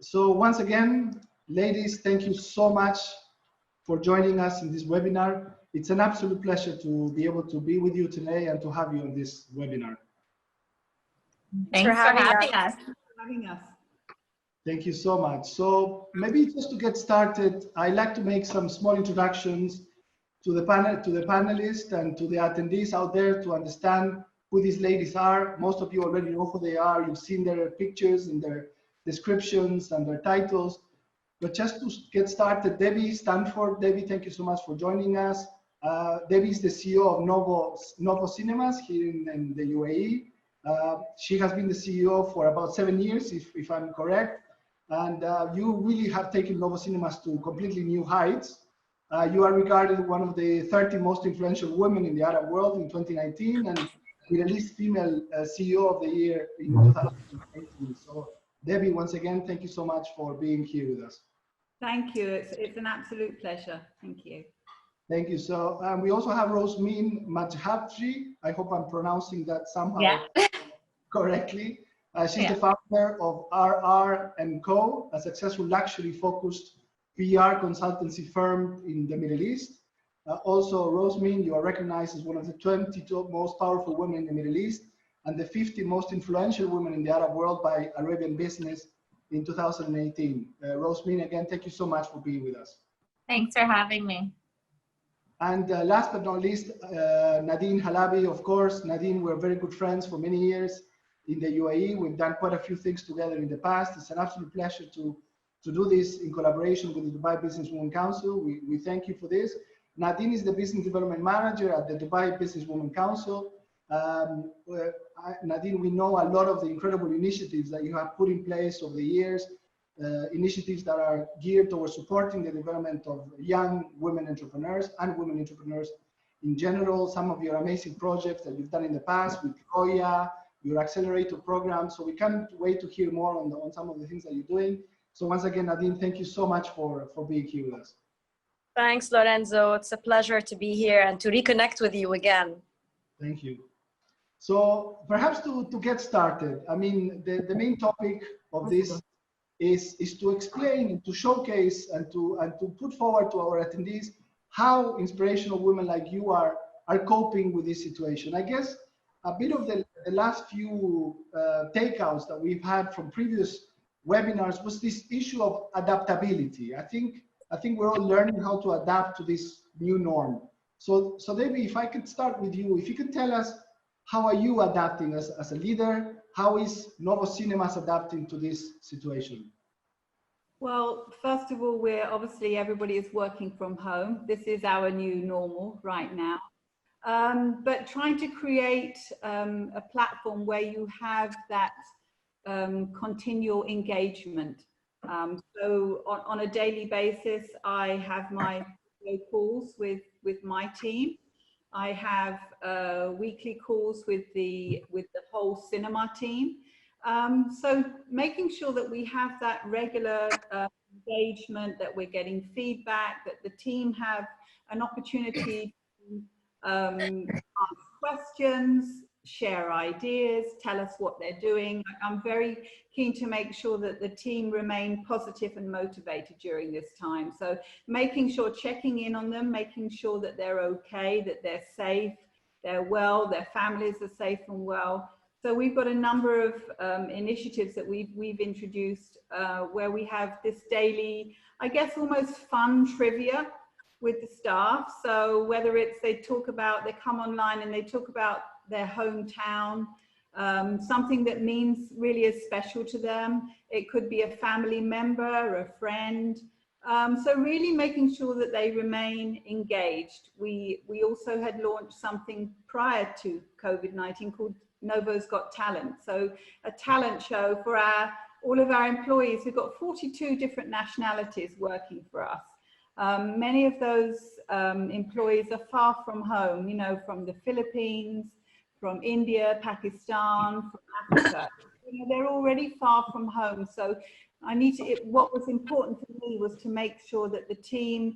So once again, ladies, thank you so much for joining us in this webinar. It's an absolute pleasure to be able to be with you today and to have you on this webinar. Thanks for having us. Thank you so much. So maybe just to get started, I'd like to make some small introductions to the panelists and to the attendees out there to understand who these ladies are. Most of you already know who they are. You've seen their pictures and their descriptions and their titles. But just to get started, Debbie Stanford. Debbie, thank you so much for joining us. Debbie is the CEO of Novo Cinemas here in the UAE. She has been the CEO for about 7 years, if I'm correct. And you really have taken Novo Cinemas to completely new heights. You are regarded one of the 30 most influential women in the Arab world in 2019 and Middle East Female CEO of the Year in 2018. So Debbie, once again, thank you so much for being here with us. Thank you. It's an absolute pleasure. Thank you. Thank you. So we also have Rosemin Madhavji. I hope I'm pronouncing that somehow correctly. She's the founder of RR&Co, a successful luxury-focused PR consultancy firm in the Middle East. Also, Rosemin, you are recognized as one of the 22 most powerful women in the Middle East and the 50 most influential women in the Arab world by Arabian Business in 2018. Rosemin, again, thank you so much for being with us. Thanks for having me. And last but not least, Nadine Halabi, of course. Nadine, we're very good friends for many years in the UAE. We've done quite a few things together in the past. It's an absolute pleasure to do this in collaboration with the Dubai Business Women Council. We thank you for this. Nadine is the Business Development Manager at the Dubai Business Women Council. Nadine, we know a lot of the incredible initiatives that you have put in place over the years, initiatives that are geared towards supporting the development of young women entrepreneurs and women entrepreneurs in general. Some of your amazing projects that you've done in the past with Roya, your accelerator program. So we can't wait to hear more on some of the things that you're doing. So once again, Nadine, thank you so much for being here with us. Thanks, Lorenzo. It's a pleasure to be here and to reconnect with you again. Thank you. So perhaps to get started, I mean, the main topic of this is to explain and to showcase and to put forward to our attendees how inspirational women like you are coping with this situation. I guess a bit of the last few takeouts that we've had from previous webinars was this issue of adaptability. I think we're all learning how to adapt to this new norm. So Debbie, if I could start with you, if you could tell us, how are you adapting as a leader? How is Novo Cinemas adapting to this situation? Well, first of all, obviously everybody is working from home. This is our new normal right now. But trying to create a platform where you have that continual engagement. So on a daily basis, I have my calls with my team. I have weekly calls with the whole cinema team. So making sure that we have that regular engagement, that we're getting feedback, that the team have an opportunity to ask questions, share ideas, tell us what they're doing. I'm very keen to make sure that the team remain positive and motivated during this time. So making sure, checking in on them, making sure that they're okay, that they're safe, they're well, their families are safe and well. So we've got a number of initiatives that we've introduced where we have this daily, I guess, almost fun trivia with the staff. So whether it's they come online and they talk about their hometown, something that means really is special to them. It could be a family member, a friend. So really making sure that they remain engaged. We also had launched something prior to COVID-19 called Novo's Got Talent. So a talent show for all of our employees. We've got 42 different nationalities working for us. Many of those employees are far from home, you know, from the Philippines, from India, Pakistan, from Africa. You know, they're already far from home. So what was important for me was to make sure that the team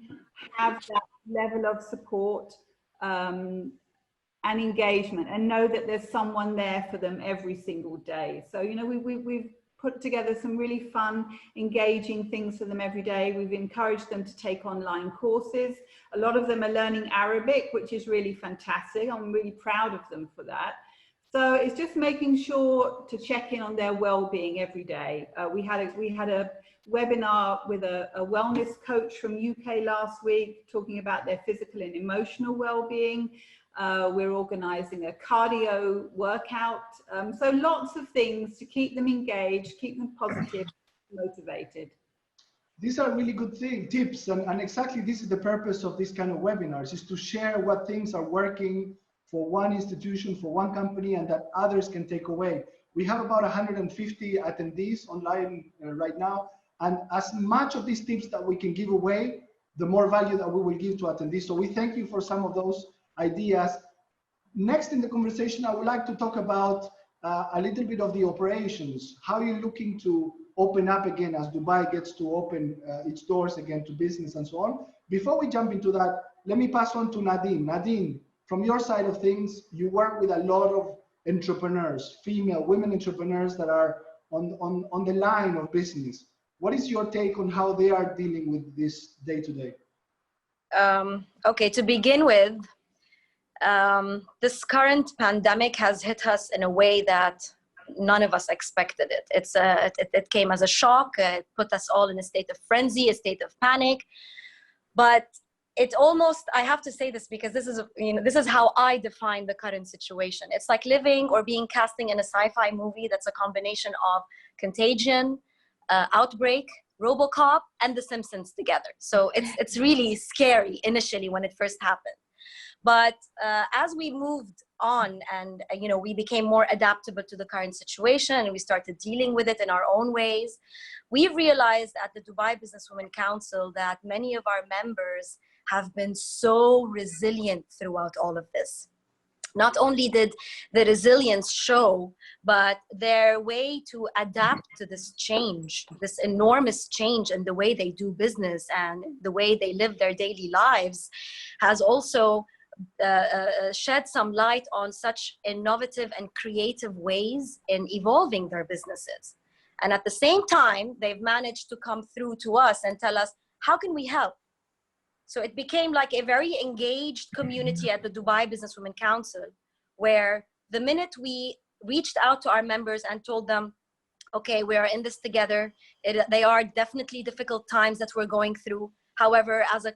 have that level of support and engagement, and know that there's someone there for them every single day. So, you know, we've put together some really fun, engaging things for them every day. We've encouraged them to take online courses. A lot of them are learning Arabic, which is really fantastic. I'm really proud of them for that. So it's just making sure to check in on their well-being every day. We had a webinar with a wellness coach from UK last week talking about their physical and emotional well-being. We're organizing a cardio workout. So lots of things to keep them engaged, keep them positive, motivated. These are really good tips, and exactly this is the purpose of this kind of webinars, is to share what things are working for one institution, for one company, and that others can take away. We have about 150 attendees online right now, and as much of these tips that we can give away, the more value that we will give to attendees. So we thank you for some of those ideas. Next in the conversation, I would like to talk about a little bit of the operations. How are you looking to open up again as Dubai gets to open its doors again to business and so on? Before we jump into that, let me pass on to Nadine. Nadine, from your side of things, you work with a lot of entrepreneurs, women entrepreneurs that are on the line of business. What is your take on how they are dealing with this day to day? Okay, to begin with, this current pandemic has hit us in a way that none of us expected it. It came as a shock. It put us all in a state of frenzy, a state of panic. But it almost, I have to say this because this is how I define the current situation. It's like living or being casting in a sci-fi movie that's a combination of Contagion, Outbreak, RoboCop, and The Simpsons together. So it's really scary initially when it first happened. But as we moved on and we became more adaptable to the current situation and we started dealing with it in our own ways, we realized at the Dubai Businesswomen Council that many of our members have been so resilient throughout all of this. Not only did the resilience show, but their way to adapt to this change, this enormous change in the way they do business and the way they live their daily lives, has also shed some light on such innovative and creative ways in evolving their businesses. And at the same time, they've managed to come through to us and tell us, how can we help? So it became like a very engaged community at the Dubai Businesswomen Council, where the minute we reached out to our members and told them, okay, we are in this together. They are definitely difficult times that we're going through. However, as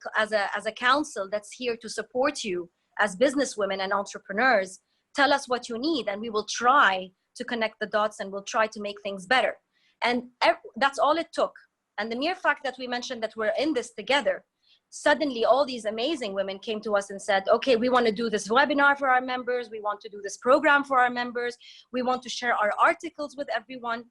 a council that's here to support you as businesswomen and entrepreneurs, tell us what you need and we will try to connect the dots and we'll try to make things better. And that's all it took. And the mere fact that we mentioned that we're in this together, suddenly all these amazing women came to us and said, okay, we want to do this webinar for our members. We want to do this program for our members. We want to share our articles with everyone.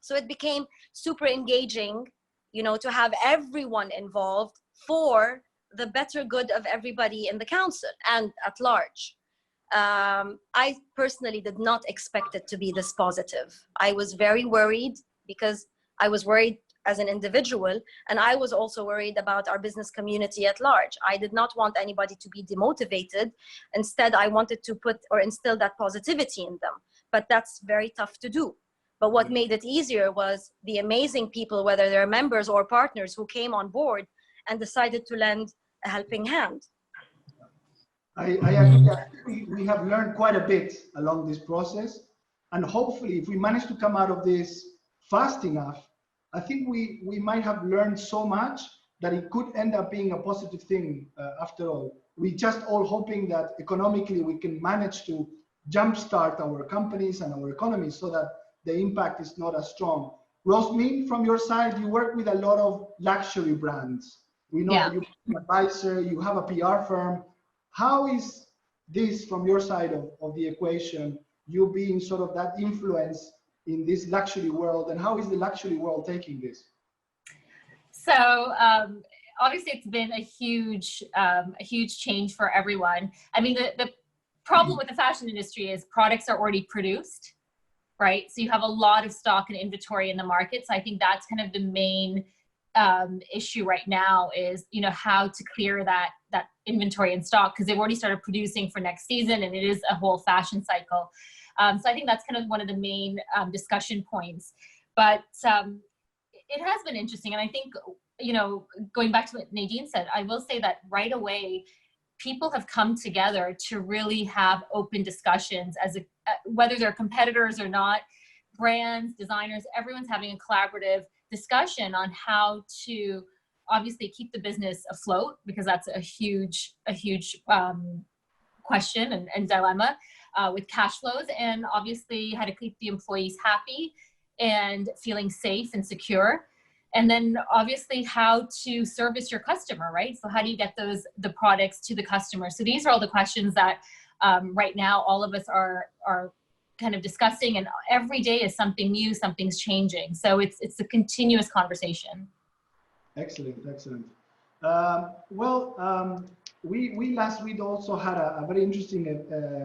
So it became super engaging, to have everyone involved for the better good of everybody in the council and at large. I personally did not expect it to be this positive. I was very worried because I was worried as an individual, and I was also worried about our business community at large. I did not want anybody to be demotivated. Instead, I wanted to put or instill that positivity in them, but that's very tough to do. But what made it easier was the amazing people, whether they're members or partners, who came on board and decided to lend a helping hand. I agree. We have learned quite a bit along this process, and hopefully if we manage to come out of this fast enough, I think we might have learned so much that it could end up being a positive thing after all. We just all hoping that economically we can manage to jumpstart our companies and our economies so that the impact is not as strong. Rosemin, from your side, you work with a lot of luxury brands. We know that you're an advisor, you have a PR firm. How is this from your side of the equation, you being sort of that influence in this luxury world, and how is the luxury world taking this? So obviously it's been a huge change for everyone. I mean, the problem with the fashion industry is products are already produced, right? So you have a lot of stock and inventory in the market. So I think that's kind of the main issue right now is, how to clear that inventory and stock, because they've already started producing for next season and it is a whole fashion cycle. So I think that's kind of one of the main discussion points. But it has been interesting. And I think, you know, going back to what Nadine said, I will say that right away, people have come together to really have open discussions as whether they're competitors or not, brands, designers, everyone's having a collaborative discussion on how to obviously keep the business afloat, because that's a huge question and dilemma with cash flows, and obviously how to keep the employees happy and feeling safe and secure. And then obviously how to service your customer, right? So how do you get the products to the customer? So these are all the questions that right now all of us are kind of discussing, and every day is something new, something's changing. So it's a continuous conversation. Excellent, excellent. We last week also had a very interesting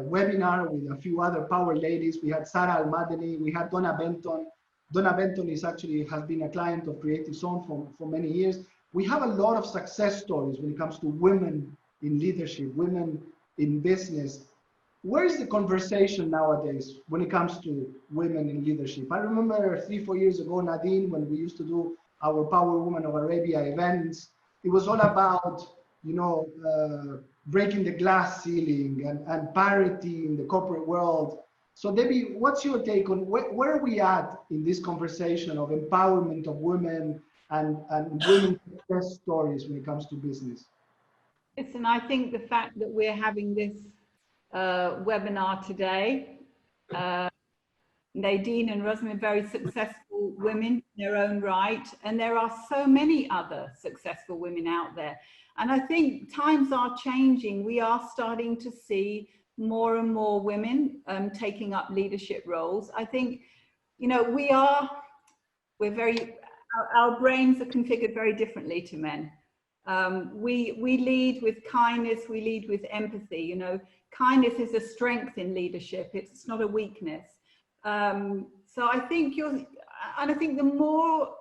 webinar with a few other power ladies. We had Sarah Al-Madani, we had Donna Benton. Donna Benton has been a client of Creative Zone for many years. We have a lot of success stories when it comes to women in leadership, women in business. Where is the conversation nowadays when it comes to women in leadership? I remember 3-4 years ago, Nadine, when we used to do our Power Woman of Arabia events, it was all about, you know, breaking the glass ceiling and parity in the corporate world. So Debbie, what's your take on where are we at in this conversation of empowerment of women and women's success stories when it comes to business? Listen, I think the fact that we're having this webinar today, Nadine and Rosemin, very successful women in their own right, and there are so many other successful women out there. And I think times are changing. We are starting to see more and more women taking up leadership roles. I think, you know, our brains are configured very differently to men. We lead with kindness, we lead with empathy. You know, kindness is a strength in leadership, it's not a weakness. So I think the more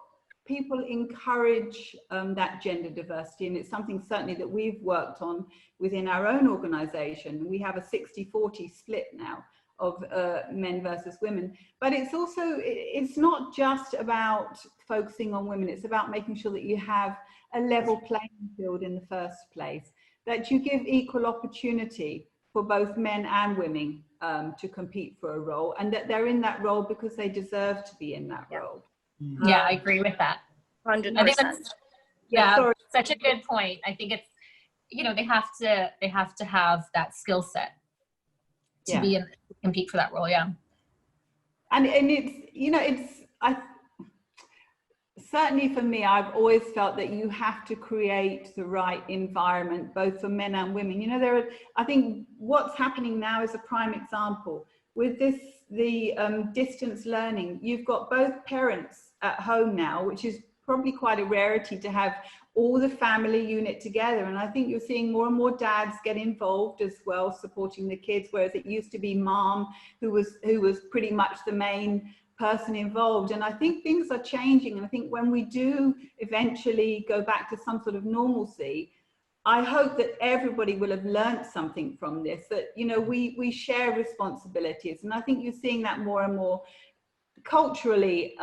people encourage that gender diversity, and it's something certainly that we've worked on within our own organization. We have a 60-40 split now of men versus women, but it's not just about focusing on women, it's about making sure that you have a level playing field in the first place, that you give equal opportunity for both men and women to compete for a role, and that they're in that role because they deserve to be in that role. Yeah, I agree with that. 100%. I think that's such a good point. I think it's, you know, they have to have that skill set to compete for that role. Yeah. And it's, you know, certainly for me, I've always felt that you have to create the right environment, both for men and women. You know, I think what's happening now is a prime example. With the distance learning, you've got both parents at home now, which is probably quite a rarity to have all the family unit together. And I think you're seeing more and more dads get involved as well, supporting the kids, whereas it used to be mom who was pretty much the main person involved. And I think things are changing. And I think when we do eventually go back to some sort of normalcy, I hope that everybody will have learned something from this, that, you know, we share responsibilities. And I think you're seeing that more and more culturally.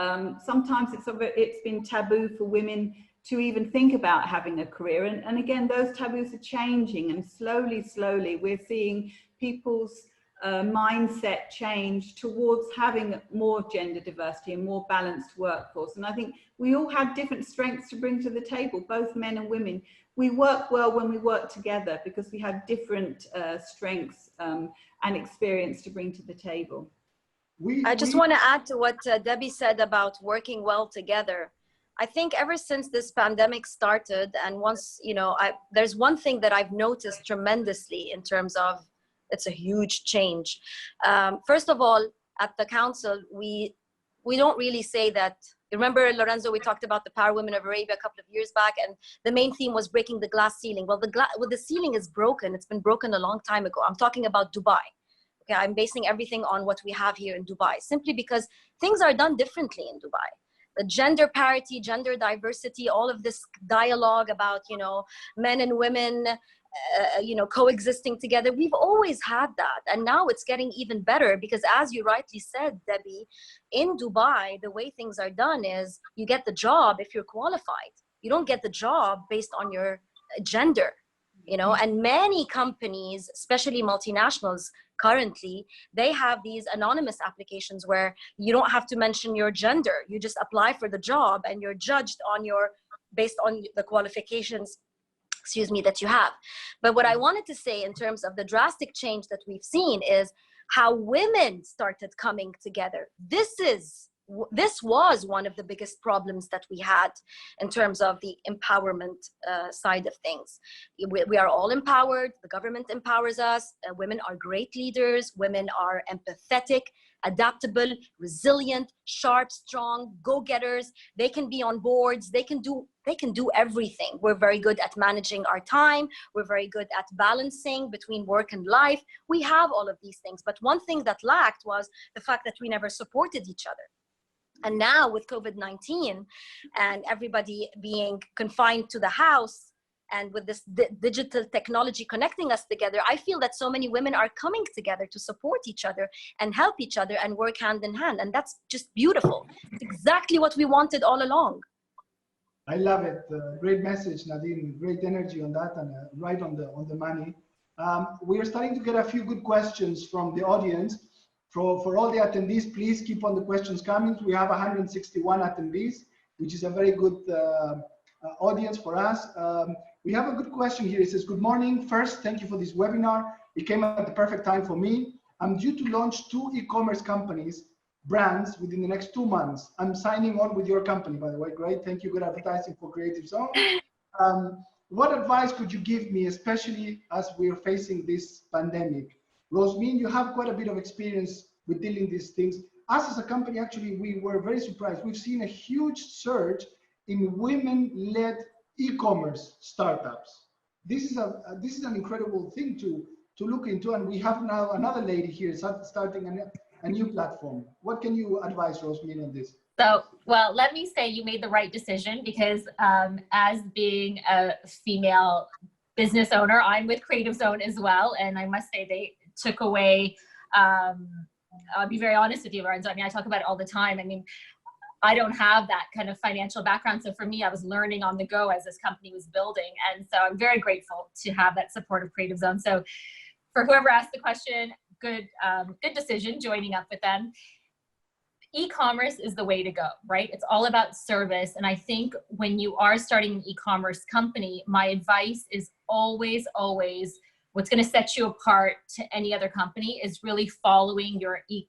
Sometimes it's been taboo for women to even think about having a career. And again, those taboos are changing, and slowly we're seeing people's mindset change towards having more gender diversity and more balanced workforce. And I think we all have different strengths to bring to the table, both men and women. We work well when we work together because we have different strengths and experience to bring to the table. I just want to add to what Debbie said about working well together. I think ever since this pandemic started, and once, you know, there's one thing that I've noticed tremendously in terms of, it's a huge change. First of all, at the council, we don't really say that. Remember, Lorenzo, we talked about the Power Women of Arabia a couple of years back, and the main theme was breaking the glass ceiling. Well, the ceiling is broken. It's been broken a long time ago. I'm talking about Dubai. Okay, I'm basing everything on what we have here in Dubai, simply because things are done differently in Dubai. The gender parity, gender diversity, all of this dialogue about, you know, men and women, coexisting together. We've always had that, and now it's getting even better because, as you rightly said, Debbie, in Dubai, the way things are done is you get the job if you're qualified. You don't get the job based on your gender, and many companies, especially multinationals, currently, they have these anonymous applications where you don't have to mention your gender. You just apply for the job and you're judged based on the qualifications that you have. But what I wanted to say in terms of the drastic change that we've seen is how women started coming together. This was one of the biggest problems that we had in terms of the empowerment side of things. We are all empowered. The government empowers us. Women are great leaders. Women are empathetic, adaptable, resilient, sharp, strong, go-getters. They can be on boards. They can do everything. We're very good at managing our time. We're very good at balancing between work and life. We have all of these things. But one thing that lacked was the fact that we never supported each other. And now with COVID-19 and everybody being confined to the house and with this digital technology connecting us together, I feel that so many women are coming together to support each other and help each other and work hand in hand. And that's just beautiful. It's exactly what we wanted all along. I love it. Great message, Nadine. Great energy on that, and right on the money. We are starting to get a few good questions from the audience. For all the attendees, please keep on the questions coming. We have 161 attendees, which is a very good audience for us. We have a good question here. It says, good morning. First, thank you for this webinar. It came at the perfect time for me. I'm due to launch 2 e-commerce brands within the next 2 months. I'm signing on with your company, by the way. Great. Thank you. Good advertising for Creative Zone. What advice could you give me, especially as we're facing this pandemic? Rosemin, you have quite a bit of experience with dealing with these things. Us as a company, actually, we were very surprised. We've seen a huge surge in women-led e-commerce startups. This is an incredible thing to look into, and we have now another lady here starting a new platform. What can you advise, Rosemin, on this? So, well, let me say you made the right decision because as being a female business owner, I'm with Creative Zone as well, and I must say they took away, I'll be very honest with you, Lorenzo. I mean, I talk about it all the time. I mean, I don't have that kind of financial background. So for me, I was learning on the go as this company was building. And so I'm very grateful to have that support of Creative Zone. So for whoever asked the question, good decision joining up with them. E-commerce is the way to go, right? It's all about service. And I think when you are starting an e-commerce company, my advice is always what's going to set you apart to any other company is really following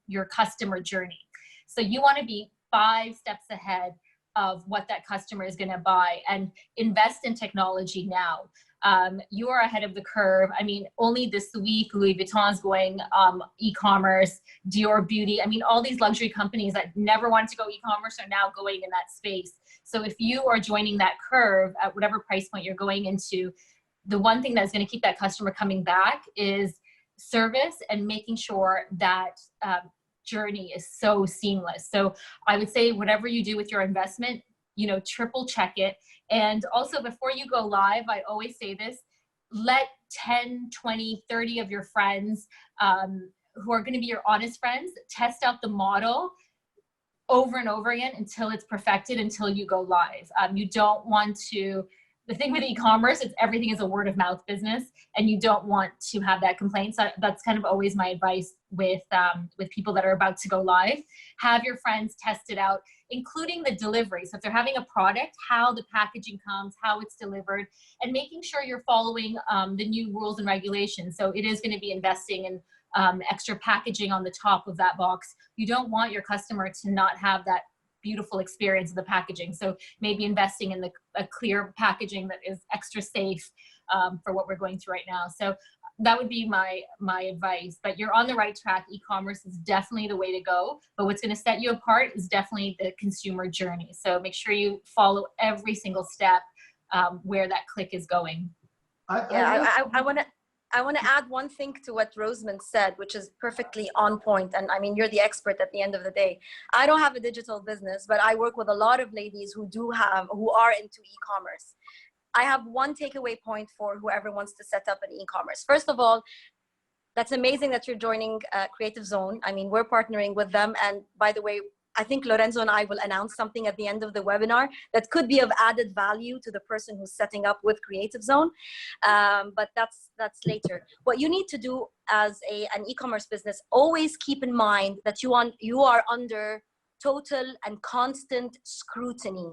your customer journey. So you want to be 5 steps ahead of what that customer is going to buy and invest in technology now. You are ahead of the curve. I mean, only this week, Louis Vuitton's going e-commerce, Dior Beauty. I mean, all these luxury companies that never wanted to go e-commerce are now going in that space. So if you are joining that curve at whatever price point you're going into, the one thing that's going to keep that customer coming back is service and making sure that journey is so seamless. So I would say whatever you do with your investment, triple check it. And also before you go live, I always say this, let 10, 20, 30 of your friends who are going to be your honest friends, test out the model over and over again until it's perfected, until you go live. You don't want to, the thing with e-commerce is everything is a word of mouth business, and you don't want to have that complaint. So that's kind of always my advice with people that are about to go live. Have your friends test it out, including the delivery. So if they're having a product, how the packaging comes, how it's delivered, and making sure you're following the new rules and regulations. So it is going to be investing in extra packaging on the top of that box. You don't want your customer to not have that beautiful experience of the packaging. So maybe investing in a clear packaging that is extra safe for what we're going through right now. So that would be my advice. But you're on the right track. E-commerce is definitely the way to go. But what's going to set you apart is definitely the consumer journey. So make sure you follow every single step where that click is going. I want to add one thing to what Rosemin said, which is perfectly on point. And I mean, you're the expert at the end of the day. I don't have a digital business, but I work with a lot of ladies who are into e-commerce. I have one takeaway point for whoever wants to set up an e-commerce. First of all, that's amazing that you're joining Creative Zone. I mean, we're partnering with them. And by the way, I think Lorenzo and I will announce something at the end of the webinar that could be of added value to the person who's setting up with Creative Zone. But that's later. What you need to do as an e-commerce business, always keep in mind that you are under total and constant scrutiny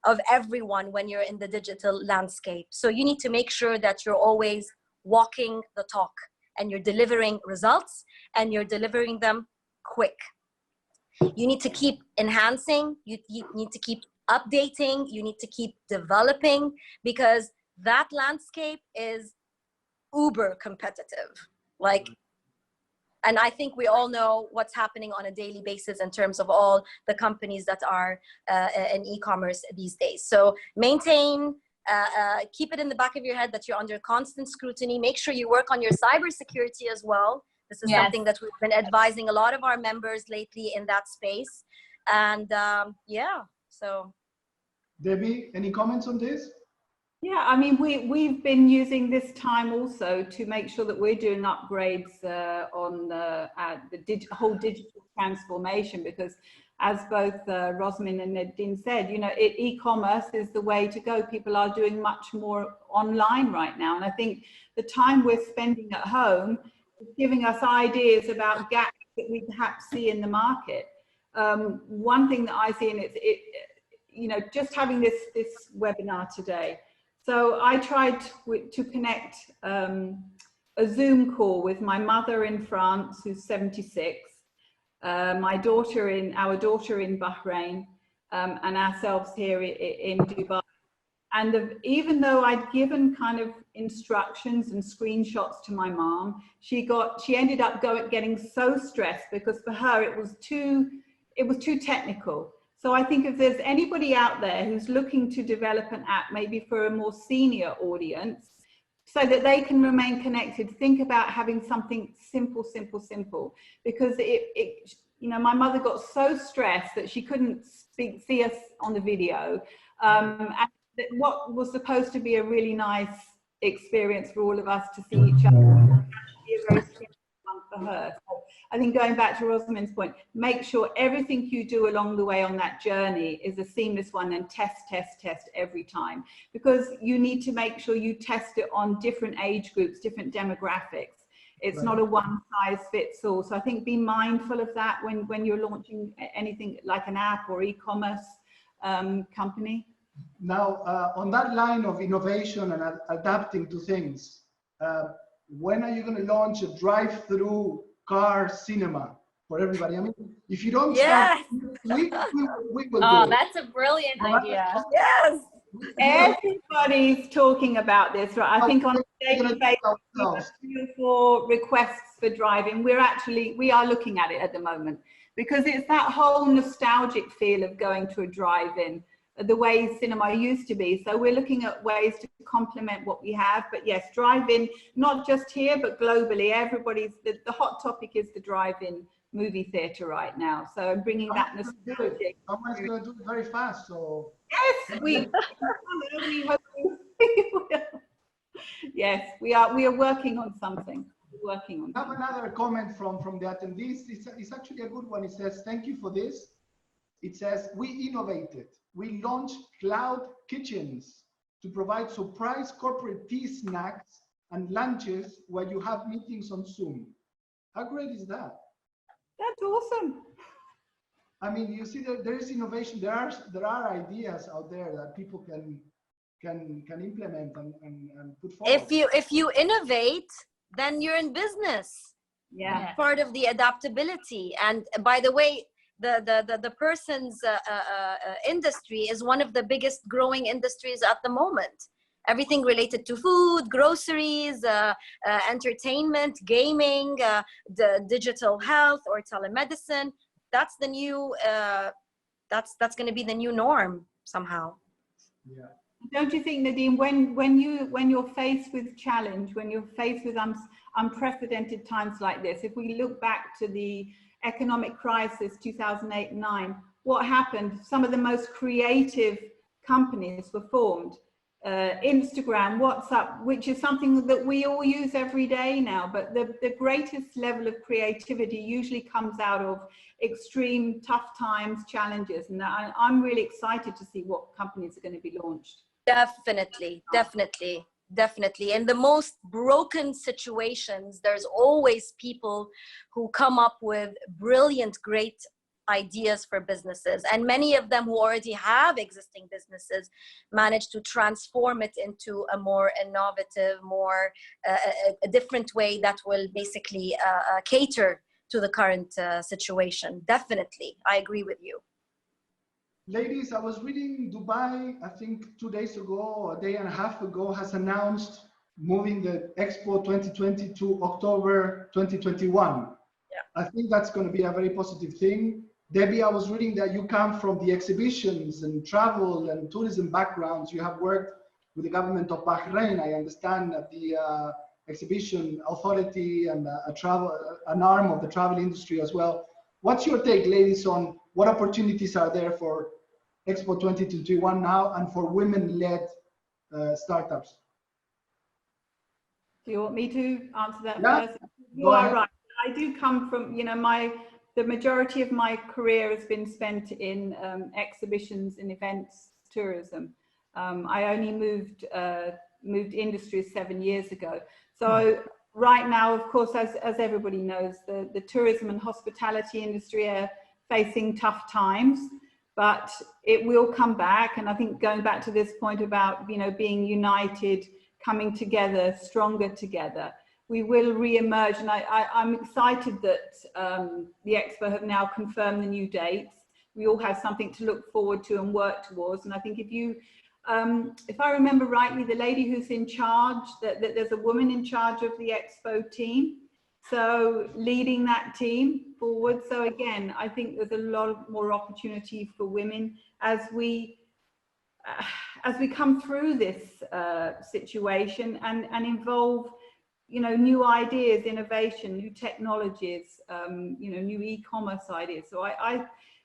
of everyone when you're in the digital landscape. So you need to make sure that you're always walking the talk and you're delivering results and you're delivering them quick. You need to keep enhancing, you need to keep updating, you need to keep developing, because that landscape is uber competitive. Like, and I think we all know what's happening on a daily basis in terms of all the companies that are in e-commerce these days. So maintain, keep it in the back of your head that you're under constant scrutiny. Make sure you work on your cybersecurity as well. This is something that we've been advising a lot of our members lately in that space. And yeah, so. Debbie, any comments on this? Yeah, I mean, we've been using this time also to make sure that we're doing upgrades on the whole digital transformation, because as both Rosemin and Nadine said, you know, e-commerce is the way to go. People are doing much more online right now. And I think the time we're spending at home is giving us ideas about gaps that we perhaps see in the market. One thing that I see, and you know, just having this webinar today. So I tried to connect a Zoom call with my mother in France, who's 76, our daughter in Bahrain, and ourselves here in Dubai. And even though I'd given kind of instructions and screenshots to my mom, she ended up getting so stressed because for her it was too technical. So I think if there's anybody out there who's looking to develop an app, maybe for a more senior audience, so that they can remain connected, think about having something simple, because you know, my mother got so stressed that she couldn't see us on the video. And what was supposed to be a really nice experience for all of us to see each other, be a very stressful one for her. So I think going back to Rosemin's point, make sure everything you do along the way on that journey is a seamless one, and test every time, because you need to make sure you test it on different age groups, different demographics. It's not a one size fits all. So I think be mindful of that when you're launching anything like an app or e-commerce company. Now, on that line of innovation and adapting to things, when are you going to launch a drive-through car cinema for everybody? I mean, if you don't start, we will do it. That's a brilliant idea. Yes. Everybody's talking about this, right? I think on a daily basis, 3 or 4 requests for driving. We are looking at it at the moment, because it's that whole nostalgic feel of going to a drive-in, the way cinema used to be. So we're looking at ways to complement what we have. But yes, drive-in, not just here, but globally, the hot topic is the drive-in movie theater right now. So bringing that nostalgia. Someone's going to do it very fast. So yes, we hope we will. Yes, we are working on something. I have another comment from the attendees. It's actually a good one. It says, thank you for this. It says, we innovated. We launched cloud kitchens to provide surprise corporate tea snacks and lunches while you have meetings on Zoom. How great is that? That's awesome. I mean, you see that there is innovation. There are ideas out there that people can implement and put forward. If you innovate, then you're in business. Yeah. Part of the adaptability. And by the way, the person's industry is one of the biggest growing industries at the moment. Everything related to food, groceries, entertainment, gaming, the digital health or telemedicine. That's the new. That's going to be the new norm somehow. Yeah. Don't you think, Nadine, when you're faced with challenge, when you're faced with unprecedented times like this, if we look back to the economic crisis 2008-9, what happened? Some of the most creative companies were formed. Instagram, WhatsApp, which is something that we all use every day now. But the greatest level of creativity usually comes out of extreme tough times, challenges. And I'm really excited to see what companies are going to be launched. Definitely, definitely, definitely. In the most broken situations, there's always people who come up with brilliant, great ideas for businesses, and many of them who already have existing businesses manage to transform it into a more innovative, more a different way that will basically cater to the current situation. Definitely, I agree with you. Ladies, I was reading Dubai, I think 2 days ago or a day and a half ago, has announced moving the Expo 2020 to October 2021. Yeah. I think that's going to be a very positive thing. Debbie, I was reading that you come from the exhibitions and travel and tourism backgrounds. You have worked with the government of Bahrain, I understand, at the exhibition authority and an arm of the travel industry as well. What's your take, ladies, on what opportunities are there for Expo 2021 now and for women-led startups? Do you want me to answer that first? You are right. I do come from, the majority of my career has been spent in exhibitions and events tourism. I only moved industries 7 years ago. So right now, of course, as everybody knows, the tourism and hospitality industry are facing tough times, but it will come back. And I think going back to this point about, being united, coming together, stronger together, we will re-emerge. And I'm excited that the Expo have now confirmed the new dates. We all have something to look forward to and work towards. And I think if I remember rightly, the lady who's in charge, that there's a woman in charge of the Expo team. So leading that team forward. So again, I think there's a lot more opportunity for women as we come through this situation and involve, new ideas, innovation, new technologies, new e-commerce ideas. So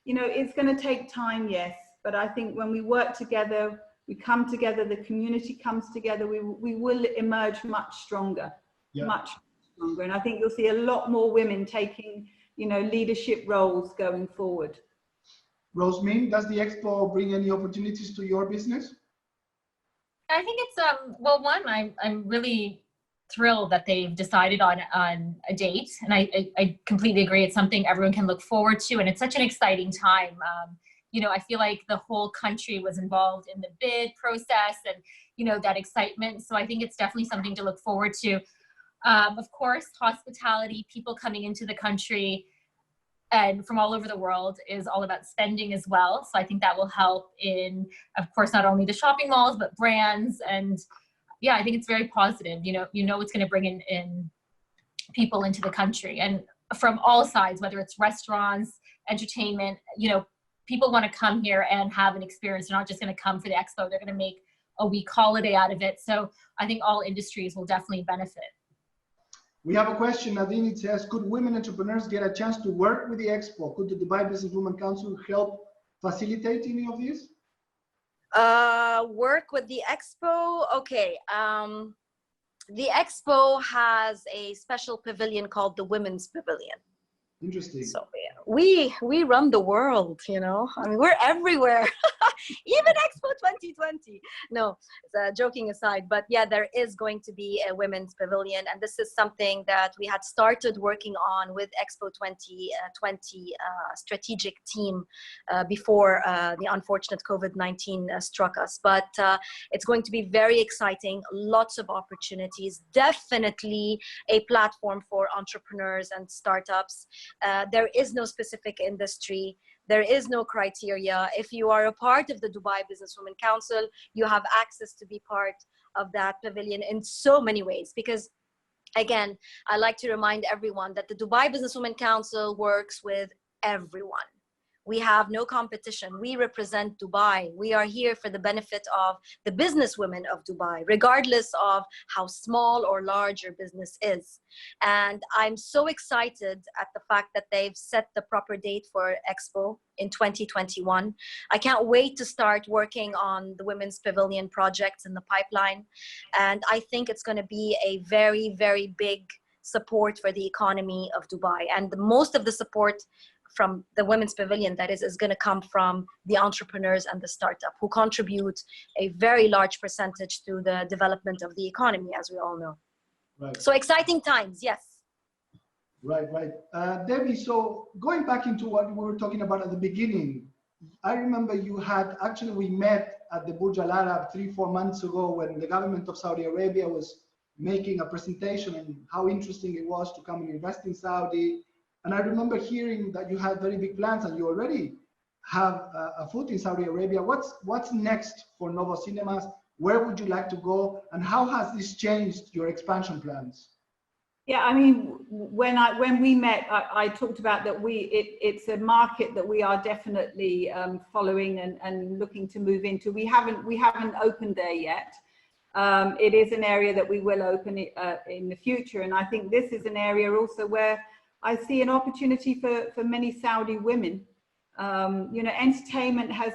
it's going to take time, yes, but I think when we work together, we come together, the community comes together, we will emerge much stronger, much stronger. And I think you'll see a lot more women taking, leadership roles going forward. Rosemin, does the Expo bring any opportunities to your business? I think it's, well, one, I'm really thrilled that they've decided on a date. And I completely agree. It's something everyone can look forward to. And it's such an exciting time. I feel like the whole country was involved in the bid process and, that excitement. So I think it's definitely something to look forward to. Of course, hospitality, people coming into the country and from all over the world is all about spending as well. So I think that will help in, of course, not only the shopping malls, but brands. And yeah, I think it's very positive. It's going to bring in people into the country and from all sides, whether it's restaurants, entertainment, people want to come here and have an experience. They're not just going to come for the Expo. They're going to make a week holiday out of it. So I think all industries will definitely benefit. We have a question, Nadine. It says, could women entrepreneurs get a chance to work with the Expo? Could the Dubai Businesswomen Council help facilitate any of this? Work with the Expo? Okay. The Expo has a special pavilion called the Women's Pavilion. Interesting. So yeah, we run the world, I mean, we're everywhere. Even Expo 2020. No, joking aside, but yeah, there is going to be a women's pavilion, and this is something that we had started working on with Expo 2020 strategic team before the unfortunate COVID-19 struck us. But it's going to be very exciting, lots of opportunities, definitely a platform for entrepreneurs and startups. There is no specific industry. There is no criteria. If you are a part of the Dubai Businesswomen Council, you have access to be part of that pavilion in so many ways. Because again, I like to remind everyone that the Dubai Businesswomen Council works with everyone. We have no competition. We represent Dubai. We are here for the benefit of the businesswomen of Dubai, regardless of how small or large your business is. And I'm so excited at the fact that they've set the proper date for Expo in 2021. I can't wait to start working on the Women's Pavilion projects in the pipeline. And I think it's going to be a very, very big support for the economy of Dubai. And most of the support from the Women's Pavilion, that is going to come from the entrepreneurs and the startup, who contribute a very large percentage to the development of the economy, as we all know. Right. So exciting times, yes. Right. Debbie, so going back into what we were talking about at the beginning, I remember we met at the Burj Al Arab 3-4 months ago when the government of Saudi Arabia was making a presentation on how interesting it was to come and invest in Saudi. And I remember hearing that you had very big plans and you already have a foot in Saudi Arabia. What's next for Novo Cinemas? Where would you like to go? And how has this changed your expansion plans? Yeah, I mean, when we met, I talked about that it's a market that we are definitely following and looking to move into. We haven't opened there yet. It is an area that we will open in the future, and I think this is an area also where I see an opportunity for many Saudi women. You know, entertainment has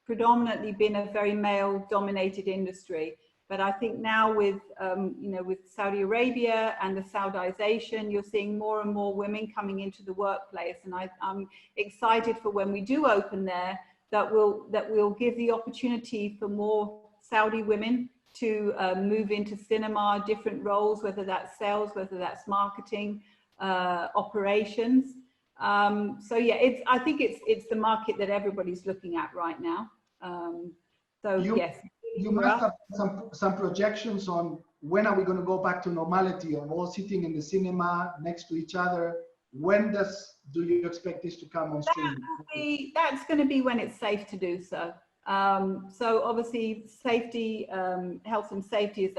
predominantly been a very male-dominated industry, but I think now with you know, with Saudi Arabia and the Saudization, you're seeing more and more women coming into the workplace, and I'm excited for when we do open there that we'll give the opportunity for more Saudi women to move into cinema, different roles, whether that's sales, whether that's marketing, operations. So yeah, I think it's the market that everybody's looking at right now. Yes. You must have some projections on when are we going to go back to normality of all sitting in the cinema next to each other. When do you expect this to come on stream? That's going to be when it's safe to do so. So obviously safety, health and safety is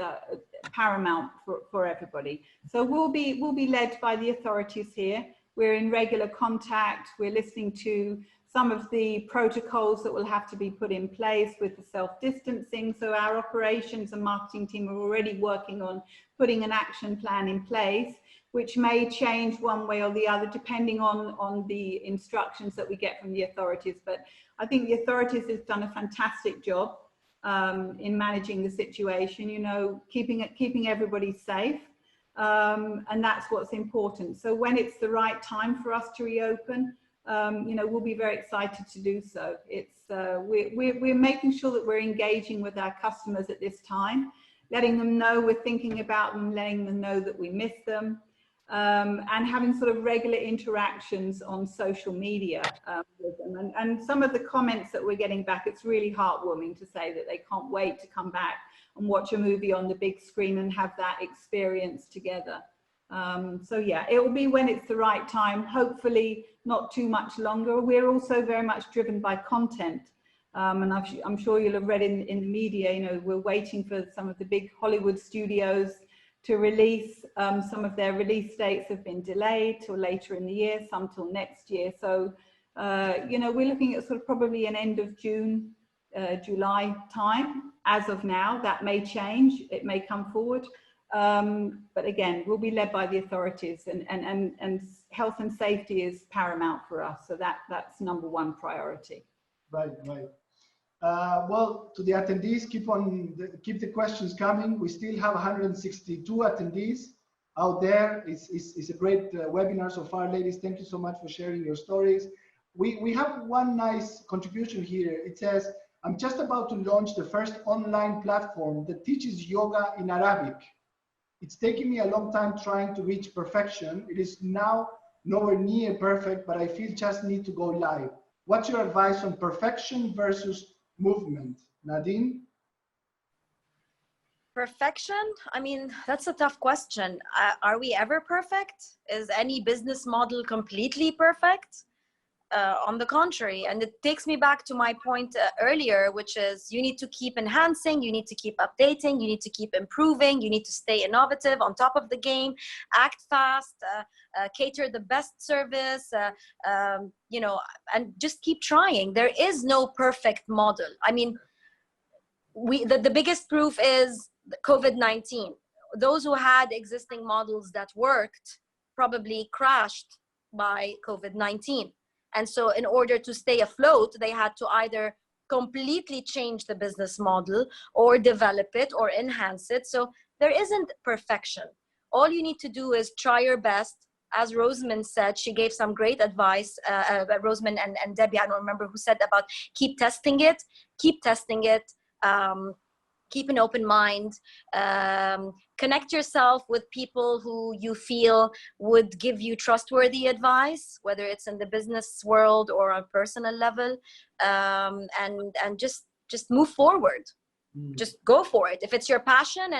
paramount for everybody. So we'll be led by the authorities here. We're in regular contact. We're listening to some of the protocols that will have to be put in place with the self-distancing. So our operations and marketing team are already working on putting an action plan in place, which may change one way or the other depending on the instructions that we get from the authorities. But I think the authorities have done a fantastic job in managing the situation, you know, keeping everybody safe. And that's what's important. So when it's the right time for us to reopen, you know, we'll be very excited to do so. It's we're making sure that we're engaging with our customers at this time, letting them know we're thinking about them, letting them know that we miss them, and having sort of regular interactions on social media with them. And some of the comments that we're getting back, it's really heartwarming to say that they can't wait to come back and watch a movie on the big screen and have that experience together. So yeah, it will be when it's the right time, hopefully not too much longer. We're also very much driven by content. And I'm sure you'll have read in the media, you know, we're waiting for some of the big Hollywood studios to release. Some of their release dates have been delayed till later in the year, some till next year. So, you know, we're looking at sort of probably an end of June, July time. As of now, that may change, it may come forward. But again, we'll be led by the authorities, and health and safety is paramount for us. So that's #1 priority. Right. Well, to the attendees, keep the questions coming. We still have 162 attendees out there. It's a great webinar so far, ladies. Thank you so much for sharing your stories. We have one nice contribution here. It says, I'm just about to launch the first online platform that teaches yoga in Arabic. It's taken me a long time trying to reach perfection. It is now nowhere near perfect, but I feel just need to go live. What's your advice on perfection versus movement? Nadine? Perfection? I mean, that's a tough question. Are we ever perfect? Is any business model completely perfect? on the contrary. And it takes me back to my point earlier, which is you need to keep enhancing, you need to keep updating, you need to keep improving, you need to stay innovative, on top of the game, act fast, cater the best service, you know, and just keep trying. There is no perfect model. I mean, the biggest proof is COVID-19. Those who had existing models that worked probably crashed by COVID-19. And so in order to stay afloat, they had to either completely change the business model or develop it or enhance it. So there isn't perfection. All you need to do is try your best. As Rosemin said, she gave some great advice, Rosemin and Debbie, I don't remember who said about keep testing it, keep an open mind, connect yourself with people who you feel would give you trustworthy advice, whether it's in the business world or on a personal level, and just move forward. Just go for it. If it's your passion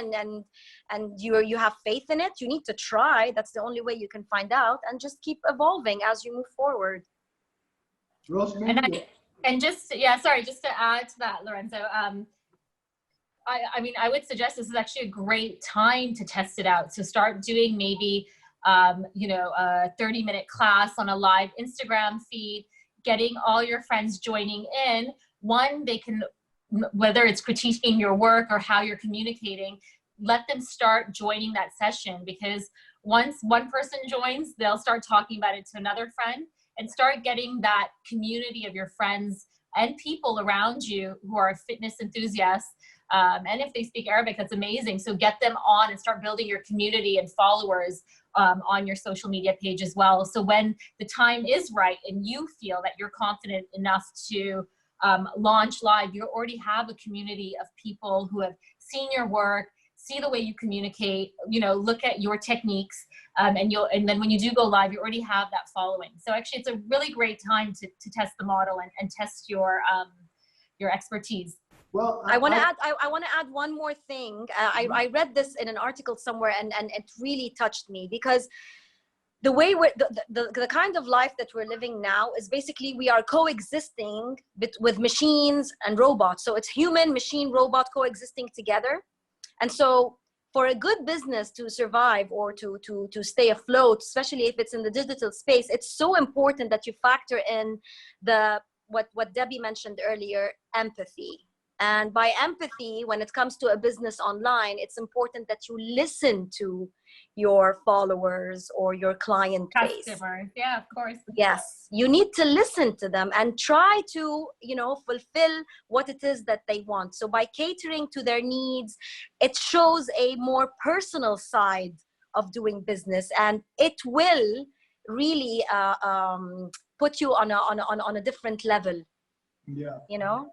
and you have faith in it, you need to try. That's the only way you can find out, and just keep evolving as you move forward. Rosemin, and just to add to that, Lorenzo, I mean, I would suggest this is actually a great time to test it out. So start doing maybe, you know, a 30-minute class on a live Instagram feed, getting all your friends joining in. One, they can, whether it's critiquing your work or how you're communicating, let them start joining that session, because once one person joins, they'll start talking about it to another friend, and start getting that community of your friends and people around you who are fitness enthusiasts. And if they speak Arabic, that's amazing. So get them on and start building your community and followers on your social media page as well. So when the time is right and you feel that you're confident enough to launch live, you already have a community of people who have seen your work, see the way you communicate, you know, look at your techniques, and then when you do go live, you already have that following. So actually, it's a really great time to test the model and test your expertise. well, I want to add one more thing. I read this in an article somewhere, and it really touched me, because the way the kind of life that we're living now is basically we are coexisting with machines and robots. So it's human, machine, robot coexisting together. And so for a good business to survive or to stay afloat, especially if it's in the digital space, it's so important that you factor in what Debbie mentioned earlier, empathy. And by empathy, when it comes to a business online, it's important that you listen to your followers or your client base. Customers, yeah, of course. Yes, you need to listen to them and try to, you know, fulfill what it is that they want. So by catering to their needs, it shows a more personal side of doing business, and it will really put you on a different level. Yeah. You know.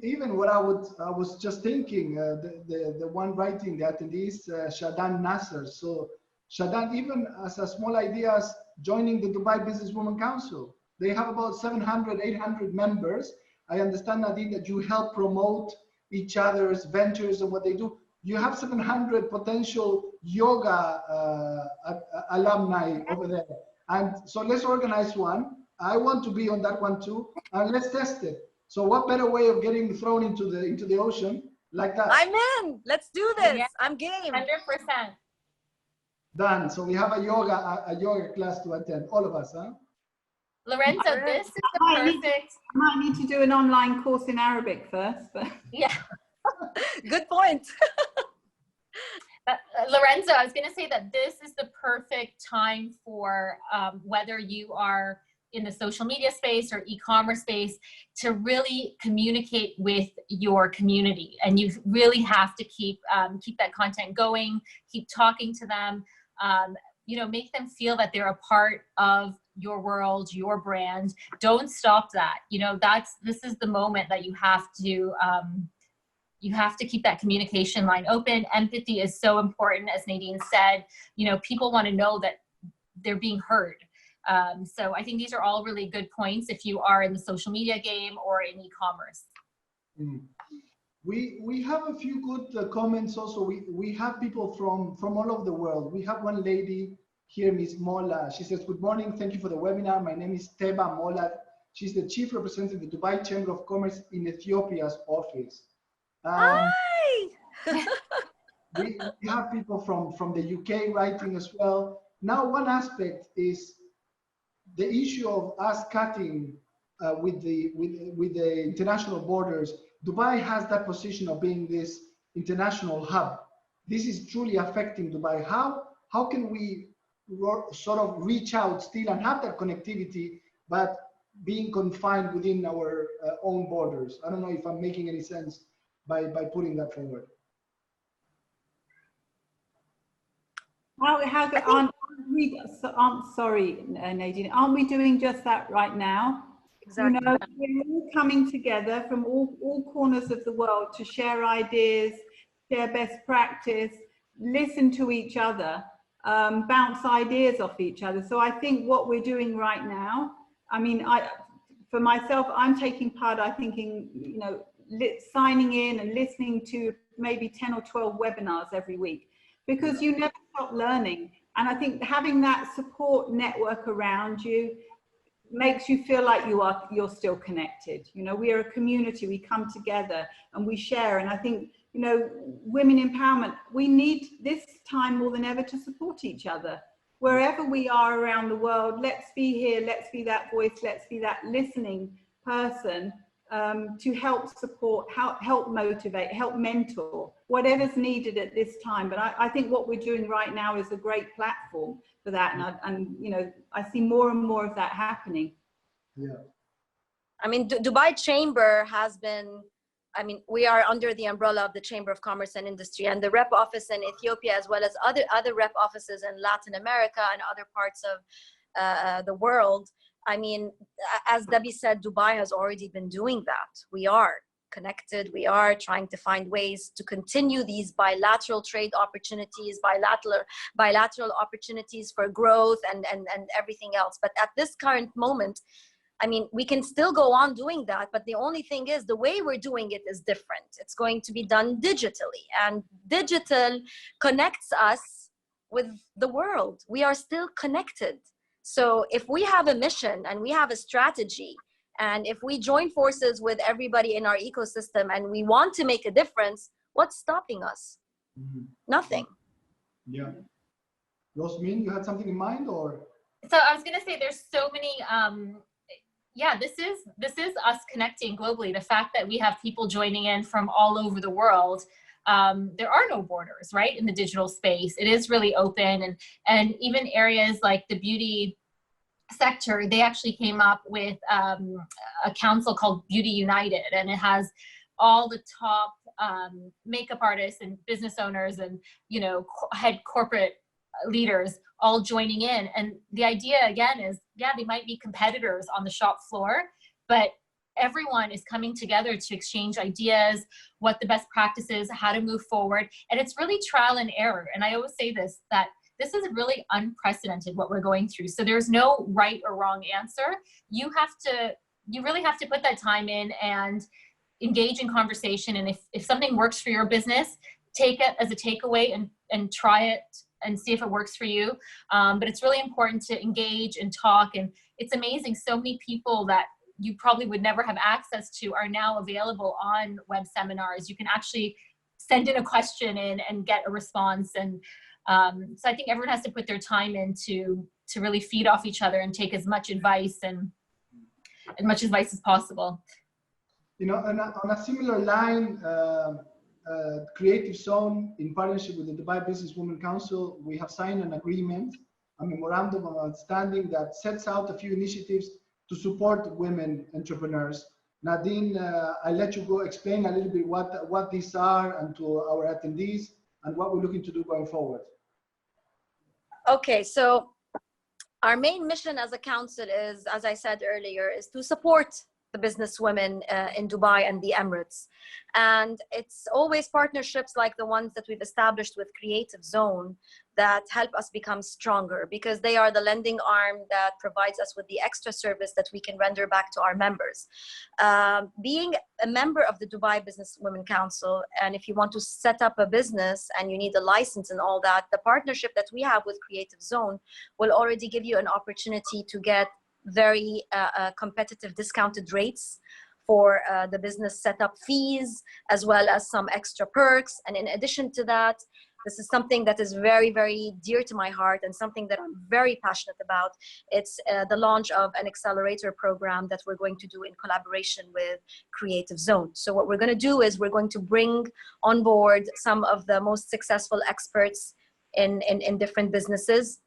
Even what I was just thinking, the one writing the attendees, Shadan Nasser. So Shadan, even as a small idea, as joining the Dubai Businesswoman Council, they have about 700, 800 members. I understand, Nadine, that you help promote each other's ventures and what they do. You have 700 potential yoga alumni over there. And so let's organize one. I want to be on that one too, and let's test it. So what better way of getting thrown into the ocean like that? I'm in. Let's do this. Yeah. I'm game. 100%. Done. So we have a yoga class to attend, all of us, huh? Lorenzo, this is the perfect. I might need to do an online course in Arabic first. But. Yeah. Good point. Lorenzo, I was going to say that this is the perfect time for whether you are in the social media space or e-commerce space to really communicate with your community, and you really have to keep that content going, keep talking to them, you know, make them feel that they're a part of your world, your brand. Don't stop that. You know, this is the moment that you have to keep that communication line open. Empathy is so important, as Nadine said. You know, people want to know that they're being heard. So I think these are all really good points if you are in the social media game or in e-commerce. We have a few good comments also. We have people from all over the world. We have one lady here, Miss Mola. She says, good morning, thank you for the webinar. My name is Teba Mola. She's the chief representative of the Dubai Chamber of Commerce in Ethiopia's office. Hi! We have people from the UK writing as well. Now, one aspect is the issue of us cutting with the international borders. Dubai has that position of being this international hub. This is truly affecting Dubai. How can we sort of reach out still and have that connectivity, but being confined within our own borders? I don't know if I'm making any sense by putting that forward. Sorry, Nadine, aren't we doing just that right now? Exactly. You know, we're all coming together from all corners of the world to share ideas, share best practice, listen to each other, bounce ideas off each other. So I think what we're doing right now, I mean, for myself, I'm taking part, I think, in, you know, signing in and listening to maybe 10 or 12 webinars every week, because you never stop learning. And I think having that support network around you makes you feel like you're still connected. You know, we are a community, we come together and we share. And I think, you know, women empowerment, we need this time more than ever to support each other. Wherever we are around the world, let's be here, let's be that voice, let's be that listening person to help support, help motivate, help mentor, whatever's needed at this time. But I think what we're doing right now is a great platform for that. And you know, I see more and more of that happening. Yeah. I mean, Dubai Chamber has been, I mean, we are under the umbrella of the Chamber of Commerce and Industry, and the rep office in Ethiopia, as well as other rep offices in Latin America and other parts of the world. I mean, as Debbie said, Dubai has already been doing that. We are connected. We are trying to find ways to continue these bilateral trade opportunities, bilateral opportunities for growth and everything else. But at this current moment, I mean, we can still go on doing that, but the only thing is the way we're doing it is different. It's going to be done digitally, and digital connects us with the world. We are still connected. So if we have a mission and we have a strategy, and if we join forces with everybody in our ecosystem and we want to make a difference, what's stopping us? Mm-hmm. Nothing. Yeah. Rosemin, you had something in mind, or? So I was going to say there's so many, yeah, this is us connecting globally. The fact that we have people joining in from all over the world. There are no borders, right, in the digital space. It is really open, and even areas like the beauty sector, they actually came up with a council called Beauty United, and it has all the top makeup artists and business owners and, you know, head corporate leaders all joining in. And the idea again is, yeah, they might be competitors on the shop floor, but everyone is coming together to exchange ideas, what the best practices, how to move forward. And it's really trial and error. And I always say this, that this is really unprecedented what we're going through. So there's no right or wrong answer. You really have to put that time in and engage in conversation. And if something works for your business, take it as a takeaway and try it and see if it works for you. But it's really important to engage and talk. And it's amazing. So many people that you probably would never have access to are now available on web seminars. You can actually send in a question and get a response. And so I think everyone has to put their time in to really feed off each other and take as much advice as possible. You know, on a similar line, Creative Zone, in partnership with the Dubai Business Women Council, we have signed an agreement, a memorandum of understanding that sets out a few initiatives to support women entrepreneurs. Nadine, I'll let you go explain a little bit what these are and to our attendees and what we're looking to do going forward. Okay, so our main mission as a council is, as I said earlier, is to support the business women in Dubai and the Emirates. And it's always partnerships like the ones that we've established with Creative Zone that help us become stronger, because they are the lending arm that provides us with the extra service that we can render back to our members. Being a member of the Dubai Business Women Council, and if you want to set up a business and you need a license and all that, the partnership that we have with Creative Zone will already give you an opportunity to get very competitive discounted rates for the business setup fees, as well as some extra perks. And in addition to that, this is something that is very, very dear to my heart and something that I'm very passionate about. It's the launch of an accelerator program that we're going to do in collaboration with Creative Zone. So what we're going to do is we're going to bring on board some of the most successful experts in different businesses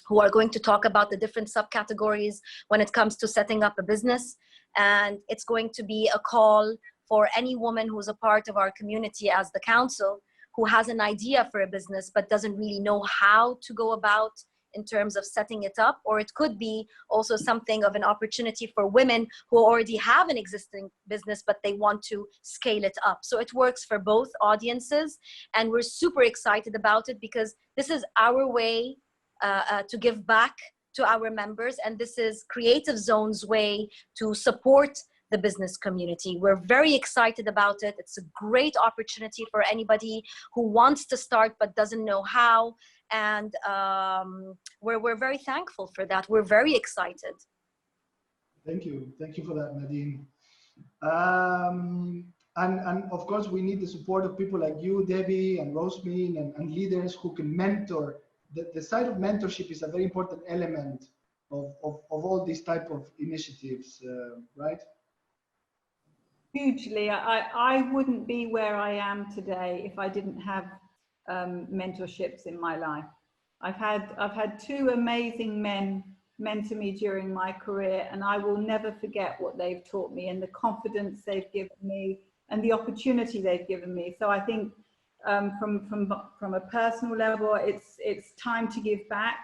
who are going to talk about the different subcategories when it comes to setting up a business. And it's going to be a call for any woman who's a part of our community as the council, who has an idea for a business but doesn't really know how to go about in terms of setting it up. Or it could be also something of an opportunity for women who already have an existing business but they want to scale it up. So it works for both audiences, and we're super excited about it because this is our way to give back to our members, and this is Creative Zone's way to support the business community. We're very excited about it. It's a great opportunity for anybody who wants to start but doesn't know how. And we're very thankful for that. We're very excited. Thank you. Thank you for that, Nadine. And of course, we need the support of people like you, Debbie, and Rosemin, and leaders who can mentor. The side of mentorship is a very important element of all these type of initiatives, right? Hugely. I wouldn't be where I am today if I didn't have mentorships in my life. I've had two amazing men mentor me during my career, and I will never forget what they've taught me and the confidence they've given me and the opportunity they've given me. So I think from a personal level, it's time to give back.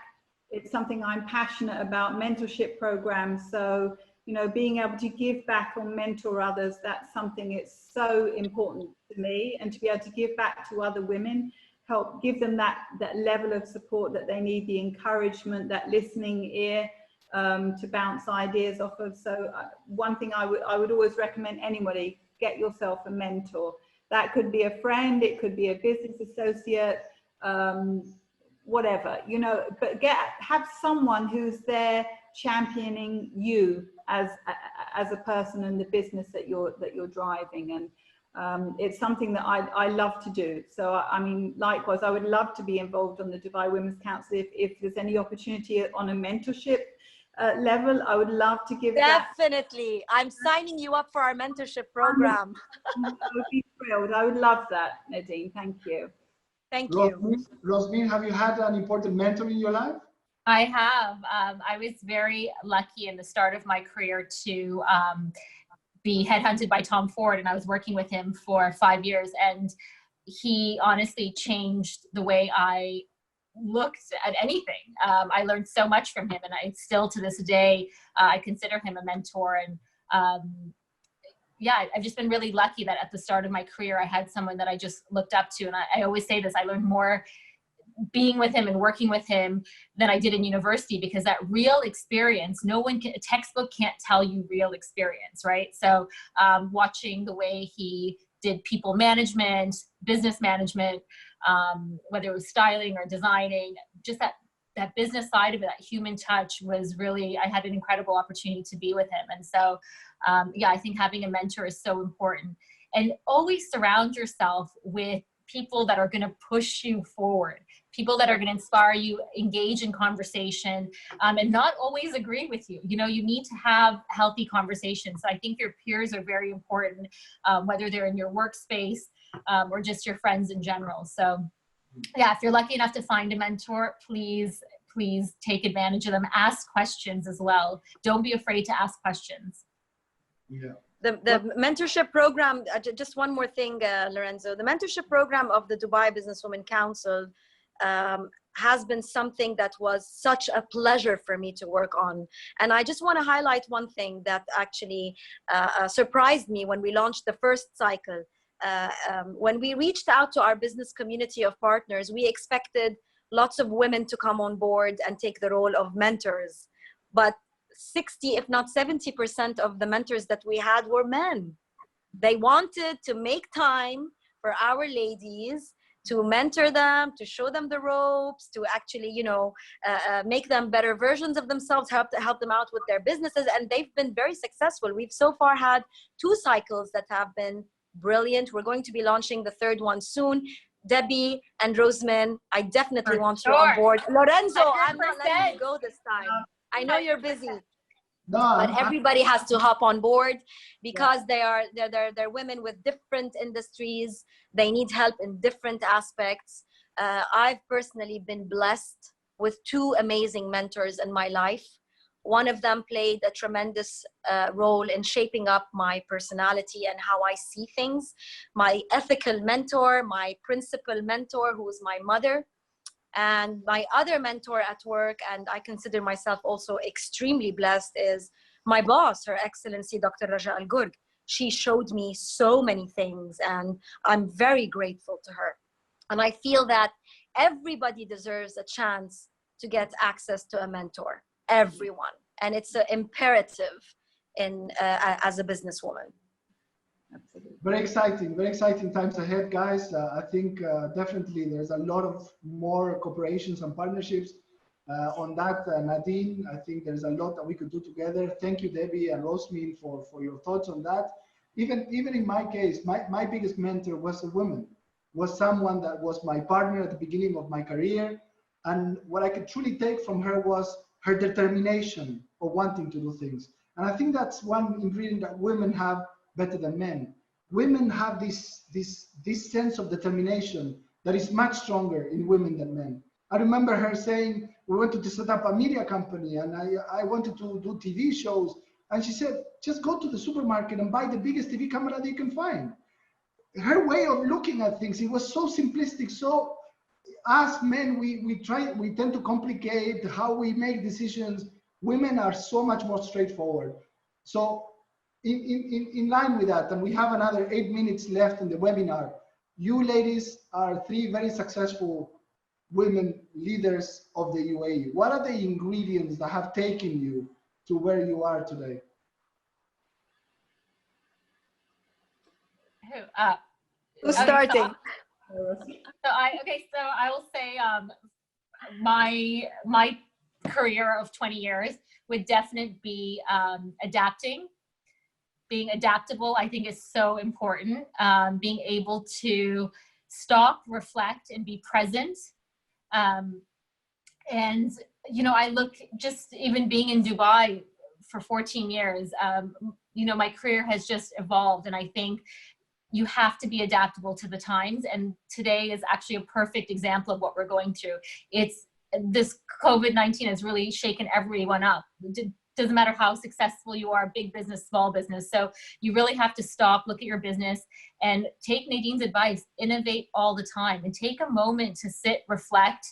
It's something I'm passionate about, mentorship programs. So, you know, being able to give back or mentor others, that's something it's so important to me. And to be able to give back to other women, help give them that level of support that they need, the encouragement, that listening ear to bounce ideas off of. So one thing I would always recommend anybody, get yourself a mentor. That could be a friend, it could be a business associate, whatever, you know, but have someone who's there championing you as a person and the business that you're driving. And it's something that I love to do. So I mean, likewise, I would love to be involved on the Dubai Women's Council. If there's any opportunity on a mentorship level, I would love to give Definitely. I'm signing you up for our mentorship program. I would be thrilled. I would love that, Nadine. Thank you. Thank you. Rosemin, have you had an important mentor in your life? I have. I was very lucky in the start of my career to be headhunted by Tom Ford, and I was working with him for 5 years, and he honestly changed the way I looked at anything. I learned so much from him, and I still to this day I consider him a mentor. And yeah, I've just been really lucky that at the start of my career I had someone that I just looked up to. And I always say this, I learned more being with him and working with him than I did in university, because that real experience, a textbook can't tell you real experience, right? So watching the way he did people management, business management, whether it was styling or designing, just that business side of it, that human touch was really, I had an incredible opportunity to be with him. And so, yeah, I think having a mentor is so important. And always surround yourself with people that are going to push you forward, people that are going to inspire you, engage in conversation, and not always agree with you. You know, you need to have healthy conversations. So I think your peers are very important, whether they're in your workspace or just your friends in general. So yeah, if you're lucky enough to find a mentor, please take advantage of them. Ask questions as well. Don't be afraid to ask questions. Yeah. The mentorship program, just one more thing, Lorenzo, the mentorship program of the Dubai Businesswomen Council has been something that was such a pleasure for me to work on. And I just want to highlight one thing that actually surprised me when we launched the first cycle. When we reached out to our business community of partners, we expected lots of women to come on board and take the role of mentors. But 60, if not 70% of the mentors that we had were men. They wanted to make time for our ladies to mentor them, to show them the ropes, to actually, you know, make them better versions of themselves, help them out with their businesses. And they've been very successful. We've so far had 2 cycles that have been brilliant. We're going to be launching the 3rd one soon. Debbie and Rosemin, I definitely want you on board. Lorenzo, 100%. I'm not letting you go this time. I know you're busy. But everybody has to hop on board, because they're women with different industries. They need help in different aspects. I've personally been blessed with 2 amazing mentors in my life. One of them played a tremendous role in shaping up my personality and how I see things. My ethical mentor, my principal mentor, who is my mother. And my other mentor at work, and I consider myself also extremely blessed, is my boss, Her Excellency Dr. Raja Al Ghurg. She showed me so many things, and I'm very grateful to her. And I feel that everybody deserves a chance to get access to a mentor, everyone. And it's an imperative as a businesswoman. Absolutely. Very exciting times ahead, guys. I think definitely there's a lot of more cooperations and partnerships on that. Nadine, I think there's a lot that we could do together. Thank you, Debbie and Rosemin, for your thoughts on that. Even in my case, my biggest mentor was a woman, was someone that was my partner at the beginning of my career. And what I could truly take from her was her determination of wanting to do things. And I think that's one ingredient that women have better than men. Women have this sense of determination that is much stronger in women than men. I remember her saying, we wanted to set up a media company, and I wanted to do TV shows. And she said, just go to the supermarket and buy the biggest TV camera that you can find. Her way of looking at things, it was so simplistic. So as men, we tend to complicate how we make decisions. Women are so much more straightforward. So in line with that, and we have another 8 minutes left in the webinar, you ladies are 3 very successful women leaders of the UAE. What are the ingredients that have taken you to where you are today? Who's starting? So I will say my career of 20 years would definitely be adapting. Being adaptable, I think, is so important. Being able to stop, reflect, and be present. And, you know, I look, just even being in Dubai for 14 years, you know, my career has just evolved. And I think you have to be adaptable to the times. And today is actually a perfect example of what we're going through. This COVID-19 has really shaken everyone up. Doesn't matter how successful you are, big business, small business. So you really have to stop, look at your business, and take Nadine's advice, innovate all the time, and take a moment to sit, reflect,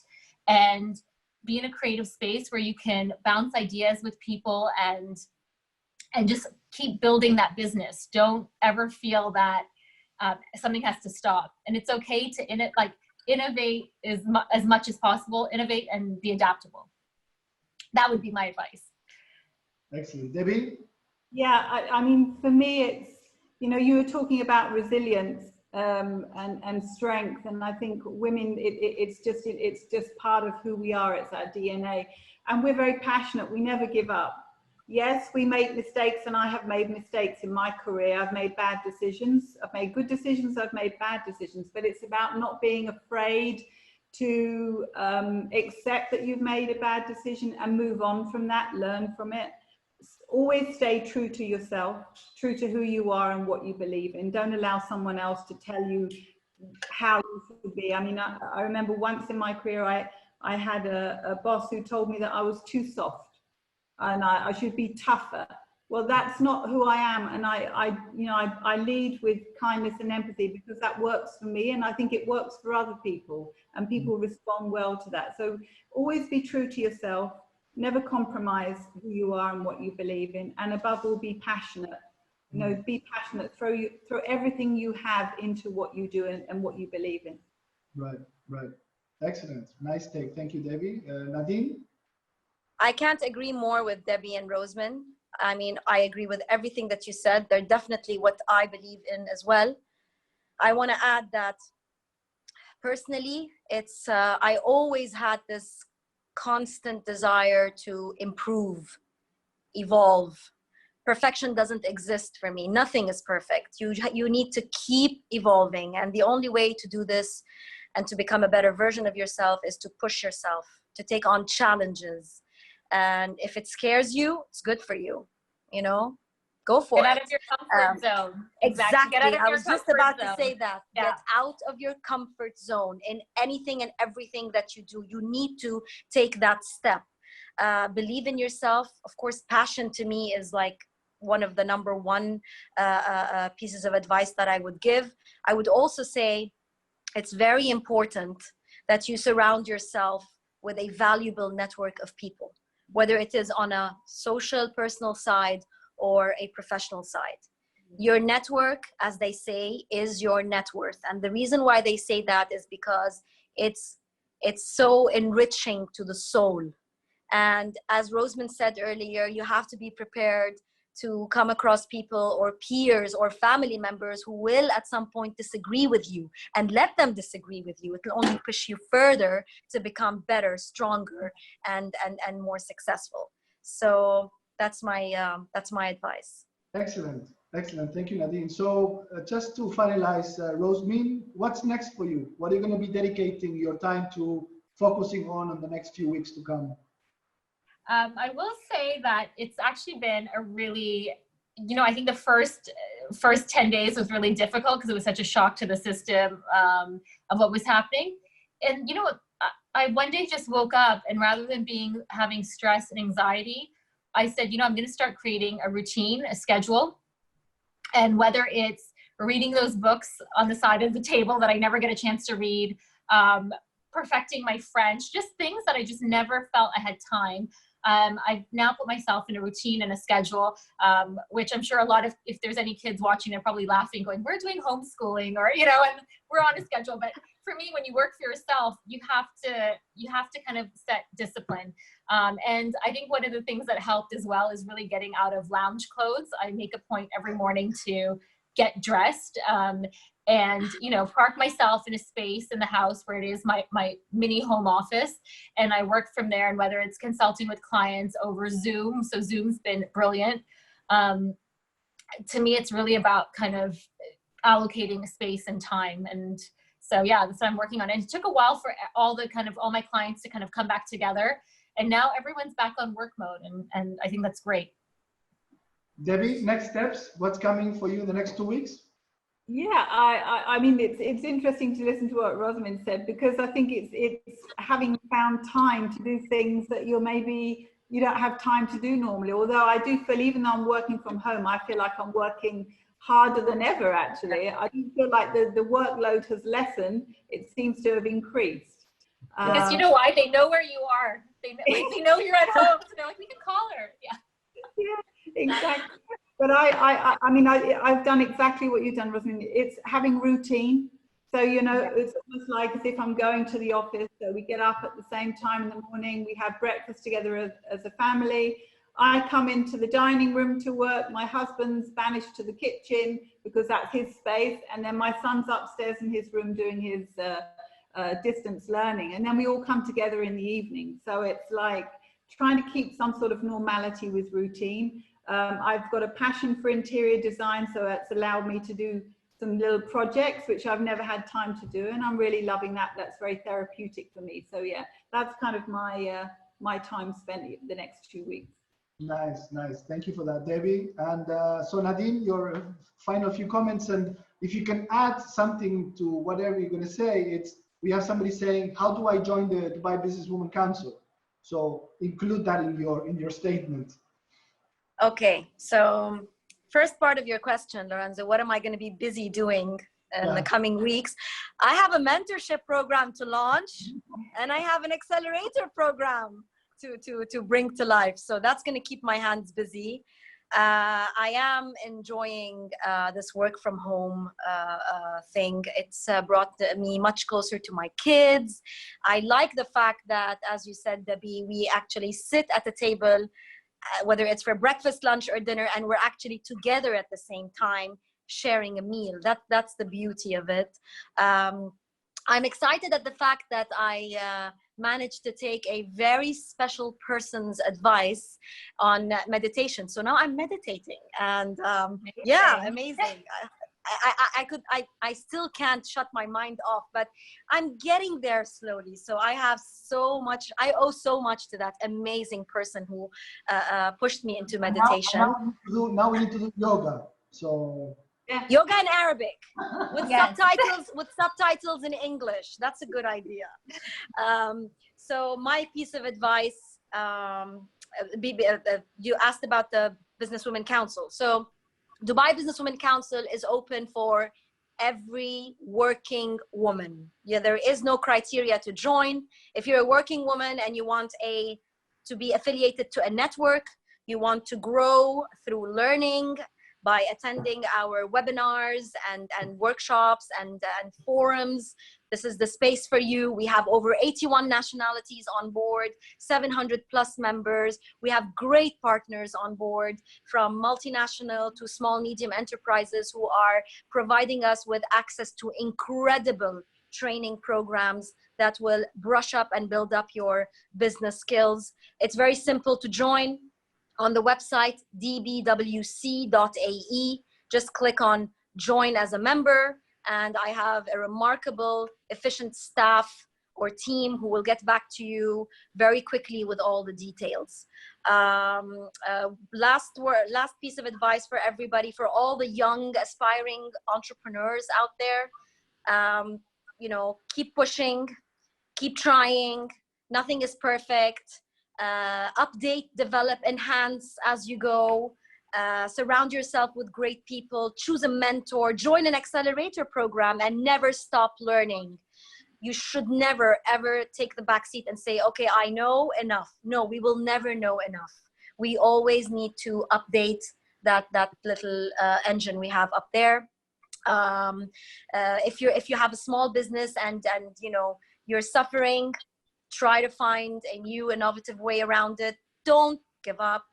and be in a creative space where you can bounce ideas with people and just keep building that business. Don't ever feel that something has to stop. And it's okay to innovate as much as possible, innovate and be adaptable. That would be my advice. Excellent. Debbie? Yeah, I mean, for me, it's, you know, you were talking about resilience and strength. And I think women, it's just part of who we are. It's our DNA. And we're very passionate. We never give up. Yes, we make mistakes, and I have made mistakes in my career. I've made bad decisions. I've made good decisions. I've made bad decisions. But it's about not being afraid to accept that you've made a bad decision and move on from that, learn from it. Always stay true to yourself, true to who you are and what you believe in. Don't allow someone else to tell you how you should be. I mean, I remember once in my career, I had a boss who told me that I was too soft and I should be tougher. Well, that's not who I am. And I lead with kindness and empathy because that works for me. And I think it works for other people, and people respond well to that. So always be true to yourself. Never compromise who you are and what you believe in, and above all, be passionate. You know, be passionate. Throw everything you have into what you do and what you believe in. Right. Excellent. Nice take. Thank you, Debbie. Nadine? I can't agree more with Debbie and Rosemin. I mean, I agree with everything that you said. They're definitely what I believe in as well. I want to add that personally, it's I always had this constant desire to improve, evolve. Perfection doesn't exist for me. Nothing is perfect. You need to keep evolving, and the only way to do this and to become a better version of yourself is to push yourself, to take on challenges. And if it scares you, it's good for you, you know, go for it. Get out of your comfort zone. Exactly. Get out of I your was just comfort about zone. to say that. Yeah. Get out of your comfort zone in anything and everything that you do. You need to take that step. Believe in yourself. Of course, passion to me is like one of the number one pieces of advice that I would give. I would also say it's very important that you surround yourself with a valuable network of people, whether it is on a social, personal side or a professional side. Your network, as they say, is your net worth. And the reason why they say that is because it's so enriching to the soul. And as Rosemin said earlier, you have to be prepared to come across people or peers or family members who will at some point disagree with you, and let them disagree with you. It will only push you further to become better, stronger, and more successful. So that's my advice. Excellent. Excellent. Thank you, Nadine. So just to finalize, Rosemin, what's next for you? What are you going to be dedicating your time to, focusing on the next few weeks to come? I will say that it's actually been a really, I think the first 10 days was really difficult because it was such a shock to the system of what was happening. And I one day just woke up, and rather than having stress and anxiety, I said, I'm going to start creating a routine, a schedule. And whether it's reading those books on the side of the table that I never get a chance to read, perfecting my French, just things that I just never felt I had time. I've now put myself in a routine and a schedule, which I'm sure if there's any kids watching, they're probably laughing, going, we're doing homeschooling, or, and we're on a schedule. But for me, when you work for yourself, you have to kind of set discipline. And I think one of the things that helped as well is really getting out of lounge clothes. I make a point every morning to get dressed, and park myself in a space in the house where it is my mini home office, and I work from there. And whether it's consulting with clients over Zoom, so Zoom's been brilliant. To me, it's really about kind of allocating space and time. And so yeah, that's what I'm working on. And it took a while for all my clients to kind of come back together, and now everyone's back on work mode, and I think that's great. Debbie, next steps, what's coming for you in the next 2 weeks? Yeah, I mean, it's interesting to listen to what Rosemin said, because I think it's having found time to do things that maybe you don't have time to do normally. Although I do feel, even though I'm working from home, I feel like I'm working harder than ever, actually. I do feel like the workload has lessened. It seems to have increased. Because you know why? They know where you are. They know you're at home, so they're like, we can call her. Yeah. Yeah, exactly. But I mean, I've done exactly what you've done, Rosemin. It's having routine. So, it's almost like as if I'm going to the office. So we get up at the same time in the morning. We have breakfast together as a family. I come into the dining room to work. My husband's banished to the kitchen because that's his space. And then my son's upstairs in his room doing his distance learning. And then we all come together in the evening. So it's like trying to keep some sort of normality with routine. I've got a passion for interior design, so it's allowed me to do some little projects which I've never had time to do, and I'm really loving that. That's very therapeutic for me. So yeah, that's kind of my time spent the next 2 weeks. Nice. Thank you for that, Debbie. And so Nadine, your final few comments, and if you can add something to whatever you're going to say. We have somebody saying, how do I join the Dubai Businesswoman Council? So include that in your statement. Okay, so first part of your question, Lorenzo, what am I going to be busy doing in the coming weeks? I have a mentorship program to launch, and I have an accelerator program to bring to life. So that's going to keep my hands busy. I am enjoying this work from home thing. It's brought me much closer to my kids. I like the fact that, as you said, Debbie, we actually sit at the table, whether it's for breakfast, lunch, or dinner, and we're actually together at the same time sharing a meal. That's the beauty of it. I'm excited at the fact that I managed to take a very special person's advice on meditation. So now I'm meditating, and yeah, amazing. I still can't shut my mind off, but I'm getting there slowly. So I owe so much to that amazing person who pushed me into meditation. Now we need to do yoga. So yeah. Yoga in Arabic with subtitles in English. That's a good idea. So my piece of advice, you asked about the Businesswomen Council. So Dubai Businesswomen Council is open for every working woman. Yeah, there is no criteria to join. If you're a working woman and you want to be affiliated to a network, you want to grow through learning by attending our webinars and workshops and forums, this is the space for you. We have over 81 nationalities on board, 700 plus members. We have great partners on board, from multinational to small, medium enterprises, who are providing us with access to incredible training programs that will brush up and build up your business skills. It's very simple to join. On the website dbwc.ae, just click on join as a member, and I have a remarkable, efficient staff or team who will get back to you very quickly with all the details. Last piece of advice for everybody, for all the young aspiring entrepreneurs out there, you know, keep pushing, keep trying. Nothing is perfect. Update, develop, enhance as you go. Surround yourself with great people. Choose a mentor. Join an accelerator program, and never stop learning. You should never, ever take the back seat and say, okay, I know enough. No, we will never know enough. We always need to update that little engine we have up there. If you have a small business and you know you're suffering, try to find a new innovative way around it. Don't give up.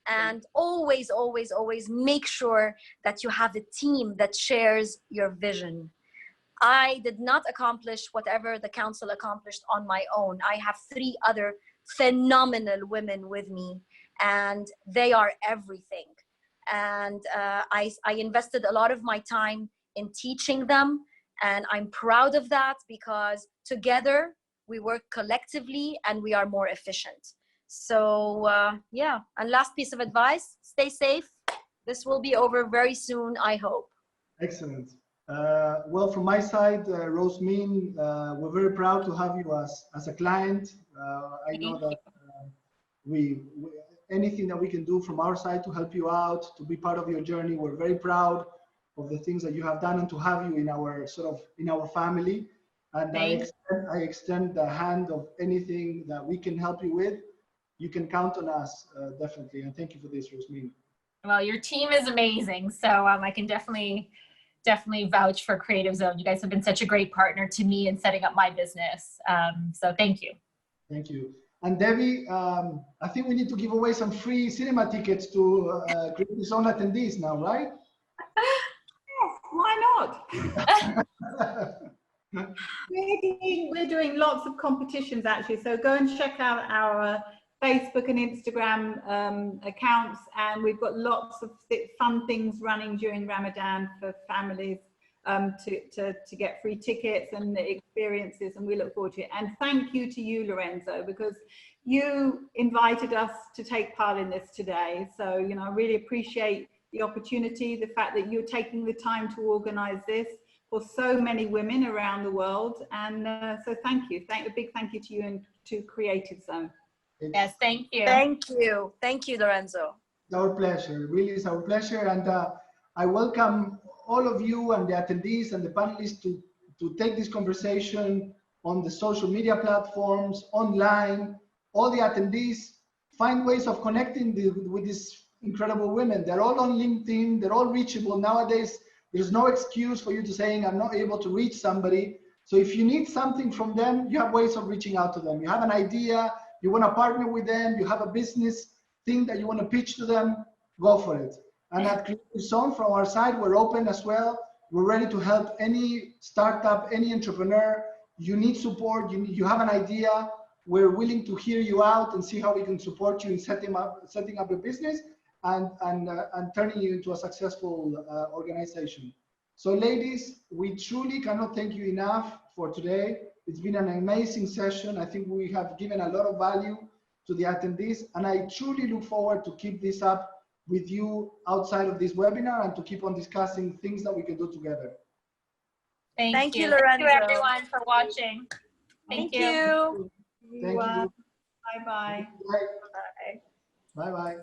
And always, always, always make sure that you have a team that shares your vision. I did not accomplish whatever the council accomplished on my own. I have 3 other phenomenal women with me, and they are everything. And I invested a lot of my time in teaching them, and I'm proud of that, because together we work collectively and we are more efficient. So yeah, and last piece of advice, stay safe. This will be over very soon, I hope. Excellent. Well, from my side, Rosemin, we're very proud to have you as a client. I know that anything that we can do from our side to help you out, to be part of your journey, we're very proud of the things that you have done and to have you in our family. And I extend the hand of anything that we can help you with. You can count on us, definitely. And thank you for this, Rosemin. Well, your team is amazing. So I can definitely vouch for Creative Zone. You guys have been such a great partner to me in setting up my business. So thank you. Thank you. And Debbie, I think we need to give away some free cinema tickets to Creative Zone attendees now, right? Yes, why not? We're doing lots of competitions actually, so go and check out our Facebook and Instagram accounts, and we've got lots of fun things running during Ramadan for families to get free tickets and experiences, and we look forward to it. And thank you to you, Lorenzo, because you invited us to take part in this today. So, you know, I really appreciate the opportunity, the fact that you're taking the time to organize this for so many women around the world. And so thank you. A big thank you to you and to Creative Zone. Yes, thank you. Thank you. Thank you, Lorenzo. It's our pleasure. Really, it's our pleasure. And I welcome all of you and the attendees and the panelists to take this conversation on the social media platforms, online. All the attendees find ways of connecting with these incredible women. They're all on LinkedIn. They're all reachable nowadays. There's no excuse for you to saying, I'm not able to reach somebody. So if you need something from them, you have ways of reaching out to them. You have an idea, you want to partner with them, you have a business thing that you want to pitch to them, go for it. And at Creative Zone, from our side, we're open as well. We're ready to help any startup, any entrepreneur, you need support, you have an idea, we're willing to hear you out and see how we can support you in setting up a business and turning you into a successful organization. So ladies, we truly cannot thank you enough for today. It's been an amazing session. I think we have given a lot of value to the attendees, and I truly look forward to keep this up with you outside of this webinar and to keep on discussing things that we can do together. Thank you, Lorenzo. Thank you everyone for watching. Thank you. Thank you. Bye-bye. Bye-bye.